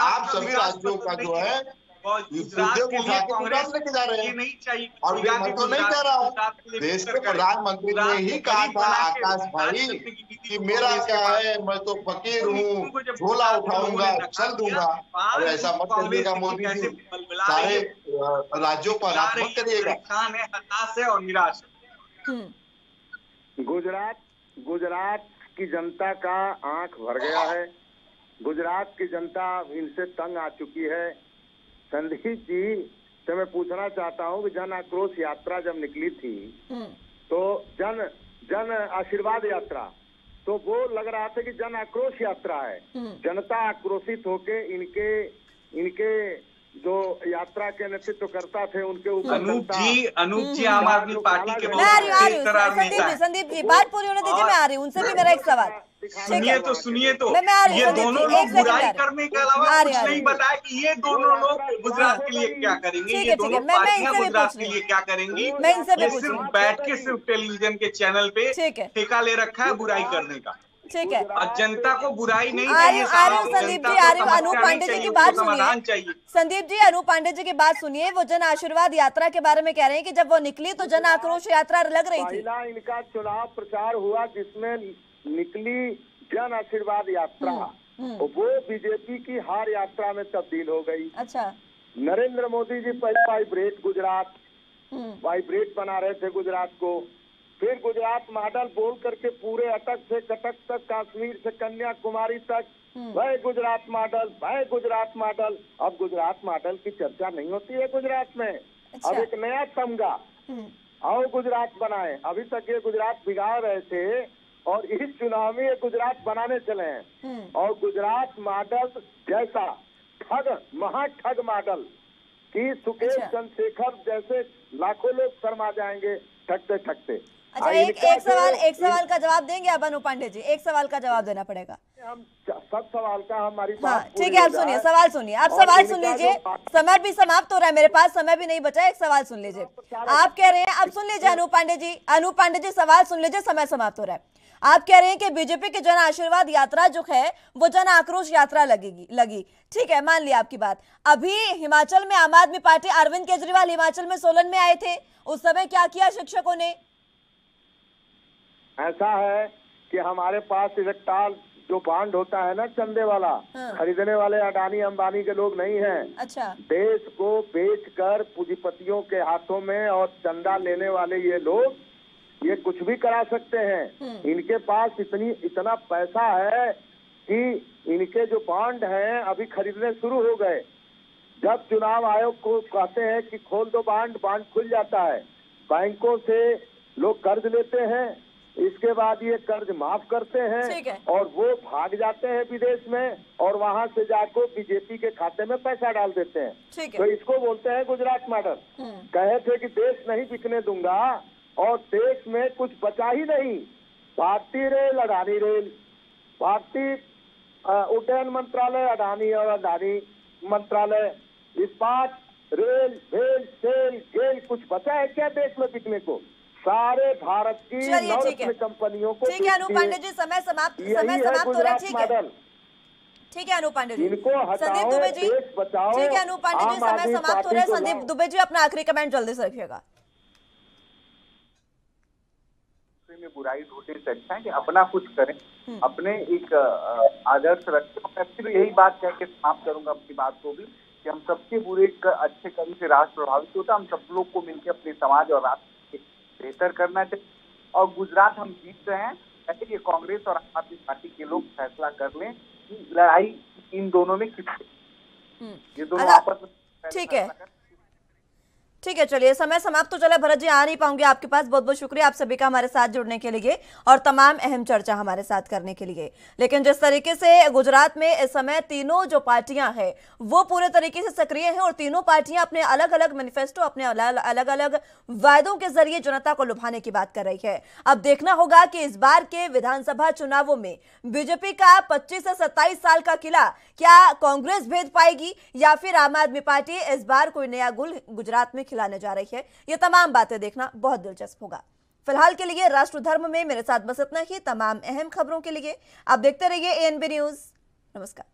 आप सभी राज्यों का जो है उद्योग उठा के गुजरात लेके जा रहे हैं। और मैं तो नहीं कह रहा हूँ, देश के प्रधानमंत्री ने ही कहा था आकाश भाई कि मेरा क्या है, मैं तो फकीर हूँ, झोला उठाऊंगा, चल दूंगा। और ऐसा मत करिएगा मोदी जी, सारे राज्यों पर अनाथ मत करिएगा। हताश है और निराश। गुजरात की जनता का आंख भर गया है। गुजरात की जनता इनसे तंग आ चुकी है। संदीप जी से मैं पूछना चाहता हूँ कि जन आक्रोश यात्रा जब निकली थी तो जन आशीर्वाद यात्रा, तो वो लग रहा था कि जन आक्रोश यात्रा है। जनता आक्रोशित होके इनके जो यात्रा के नेतृत्व करता थे उनके ऊपर अनूप जी आम आदमी पार्टी के मैं आ रही हूँ संदीप जी बात पूरी होने दीजिए, मैं आ रही हूँ, उनसे भी मेरा एक सवाल। सुनिए तो मैं आ रही ये हूँ, दोनों लोग बुराई करने के अलावा कुछ नहीं बताया कि ये दोनों लोग गुजरात के लिए क्या करेंगे, ये दोनों पार्टियां गुजरात के लिए क्या करेंगी। ये सिर्फ बैठ के सिर्फ टेलीविजन के चैनल पे ठेका ले रखा है बुराई करने का। ठीक है, और जनता को बुराई नहीं चाहिए। संदीप जी आ रही हूँ, अनूप पांडे जी की बात सुनिए। संदीप जी, अनूप पांडे जी की बात सुनिए। वो जन आशीर्वाद यात्रा के बारे में कह रहे हैं कि जब वो निकली तो जन आक्रोश यात्रा लग रही थी। पहला इनका चुनाव प्रचार हुआ जिसमें निकली जन आशीर्वाद यात्रा, वो बीजेपी की हार यात्रा में तब्दील हो गई। अच्छा, नरेंद्र मोदी जी पहले वाइब्रेट गुजरात वाइब्रेट बना रहे थे गुजरात को, फिर गुजरात मॉडल बोल करके पूरे अटक से कटक तक, कश्मीर से कन्याकुमारी तक वह गुजरात मॉडल, वह गुजरात मॉडल। अब गुजरात मॉडल की चर्चा नहीं होती है गुजरात में। अच्छा। अब एक नया तमगा आओ गुजरात बनाए। अभी तक ये गुजरात बिगाड़ रहे थे और इस चुनाव में ये गुजरात बनाने चले हैं। और गुजरात मॉडल जैसा ठग, महाठग मॉडल की सुकेश चंद्रशेखर जैसे लाखों लोग शर्मा जाएंगे ठगते ठगते। अच्छा, एक सवाल का जवाब देंगे आप अनूप पांडे जी? एक सवाल का जवाब देना पड़ेगा। हम सब सवाल का हमारी हाँ, ठीक है, आप सुनिए, सवाल सुनिए, आप सवाल सुन लीजिए। समय भी समाप्त हो रहा है, मेरे पास समय भी नहीं बचा है। एक सवाल सुन लीजिए। आप कह रहे हैं, आप सुन लीजिए अनूप पांडे जी सवाल सुन लीजिए, समय समाप्त हो रहा है। आप कह रहे हैं कि बीजेपी की जन आशीर्वाद यात्रा जो है वो जन आक्रोश यात्रा लगी। ठीक है, मान लिया आपकी बात। अभी हिमाचल में आम आदमी पार्टी, अरविंद केजरीवाल हिमाचल में सोलन में आए थे, उस समय क्या किया शिक्षकों ने? ऐसा है कि हमारे पास इलेक्ट्रॉल जो बांड होता है ना, चंदे वाला, खरीदने वाले अडानी अंबानी के लोग नहीं हैं। अच्छा, देश को बेचकर पूंजीपतियों के हाथों में और चंदा लेने वाले ये लोग ये कुछ भी करा सकते हैं। इनके पास इतना पैसा है कि इनके जो बॉन्ड हैं अभी खरीदने शुरू हो गए। जब चुनाव आयोग को कहते हैं कि खोल दो बॉन्ड खुल जाता है। बैंकों से लोग कर्ज लेते हैं, इसके बाद ये कर्ज माफ करते हैं और वो भाग जाते हैं विदेश में और वहां से जाकर बीजेपी के खाते में पैसा डाल देते हैं। तो इसको बोलते हैं गुजरात मॉडल। कहे थे कि देश नहीं बिकने दूंगा और देश में कुछ बचा ही नहीं। भारतीय रेल, अडानी रेल, भारतीय उड्डयन मंत्रालय, अडानी और अडानी मंत्रालय, इस्पात, रेल, भेल, सेल, गेल, कुछ बचा है क्या देश में बिकने को? सारे भारत की नवरत्न कंपनियों को। ठीक है अनूप पांडे जी, समय समाप्त हो रहा है। ठीक है अनूप पांडे जी। संदीप दुबे जी, ठीक है अनूप पांडे जी, समय समाप्त हो रहा है। संदीप दुबे जी, अपना आखिरी कमेंट जल्दी से रखिएगा। में बुराई ढूंढने से अच्छा है कि अपना कुछ करें, अपने एक आदर्श रखें। मैं फिर यही बात कह के समाप्त करूंगा अपनी बात को भी कि हम सबके बुरे अच्छे कर्म से राष्ट्र प्रभावित होता है। हम सब लोग को मिलकर अपने समाज और राष्ट्र बेहतर करना चाहिए। और गुजरात हम जीत रहे हैं, ऐसे ये कांग्रेस और आम आदमी पार्टी के लोग फैसला कर लें कि लड़ाई इन दोनों में किसकी, ये दोनों आपस में। ठीक है, चलिए समय समाप्त तो चला। भरत जी आ नहीं पाऊंगे आपके पास, बहुत बहुत शुक्रिया आप सभी का हमारे साथ जुड़ने के लिए और तमाम अहम चर्चा हमारे साथ करने के लिए। लेकिन जिस तरीके से गुजरात में इस समय तीनों जो पार्टियां हैं वो पूरे तरीके से सक्रिय हैं और तीनों पार्टियां अपने अलग अलग मैनिफेस्टो, अपने अलग अलग वायदों के जरिए जनता को लुभाने की बात कर रही है। अब देखना होगा कि इस बार के विधानसभा चुनावों में बीजेपी का 25 से 27 साल का किला क्या कांग्रेस भेद पाएगी या फिर आम आदमी पार्टी इस बार कोई नया गुल गुजरात में खिलाने जा रही है। ये तमाम बातें देखना बहुत दिलचस्प होगा। फिलहाल के लिए राष्ट्र धर्म में मेरे साथ बस इतना ही। तमाम अहम खबरों के लिए आप देखते रहिए ANB न्यूज। नमस्कार।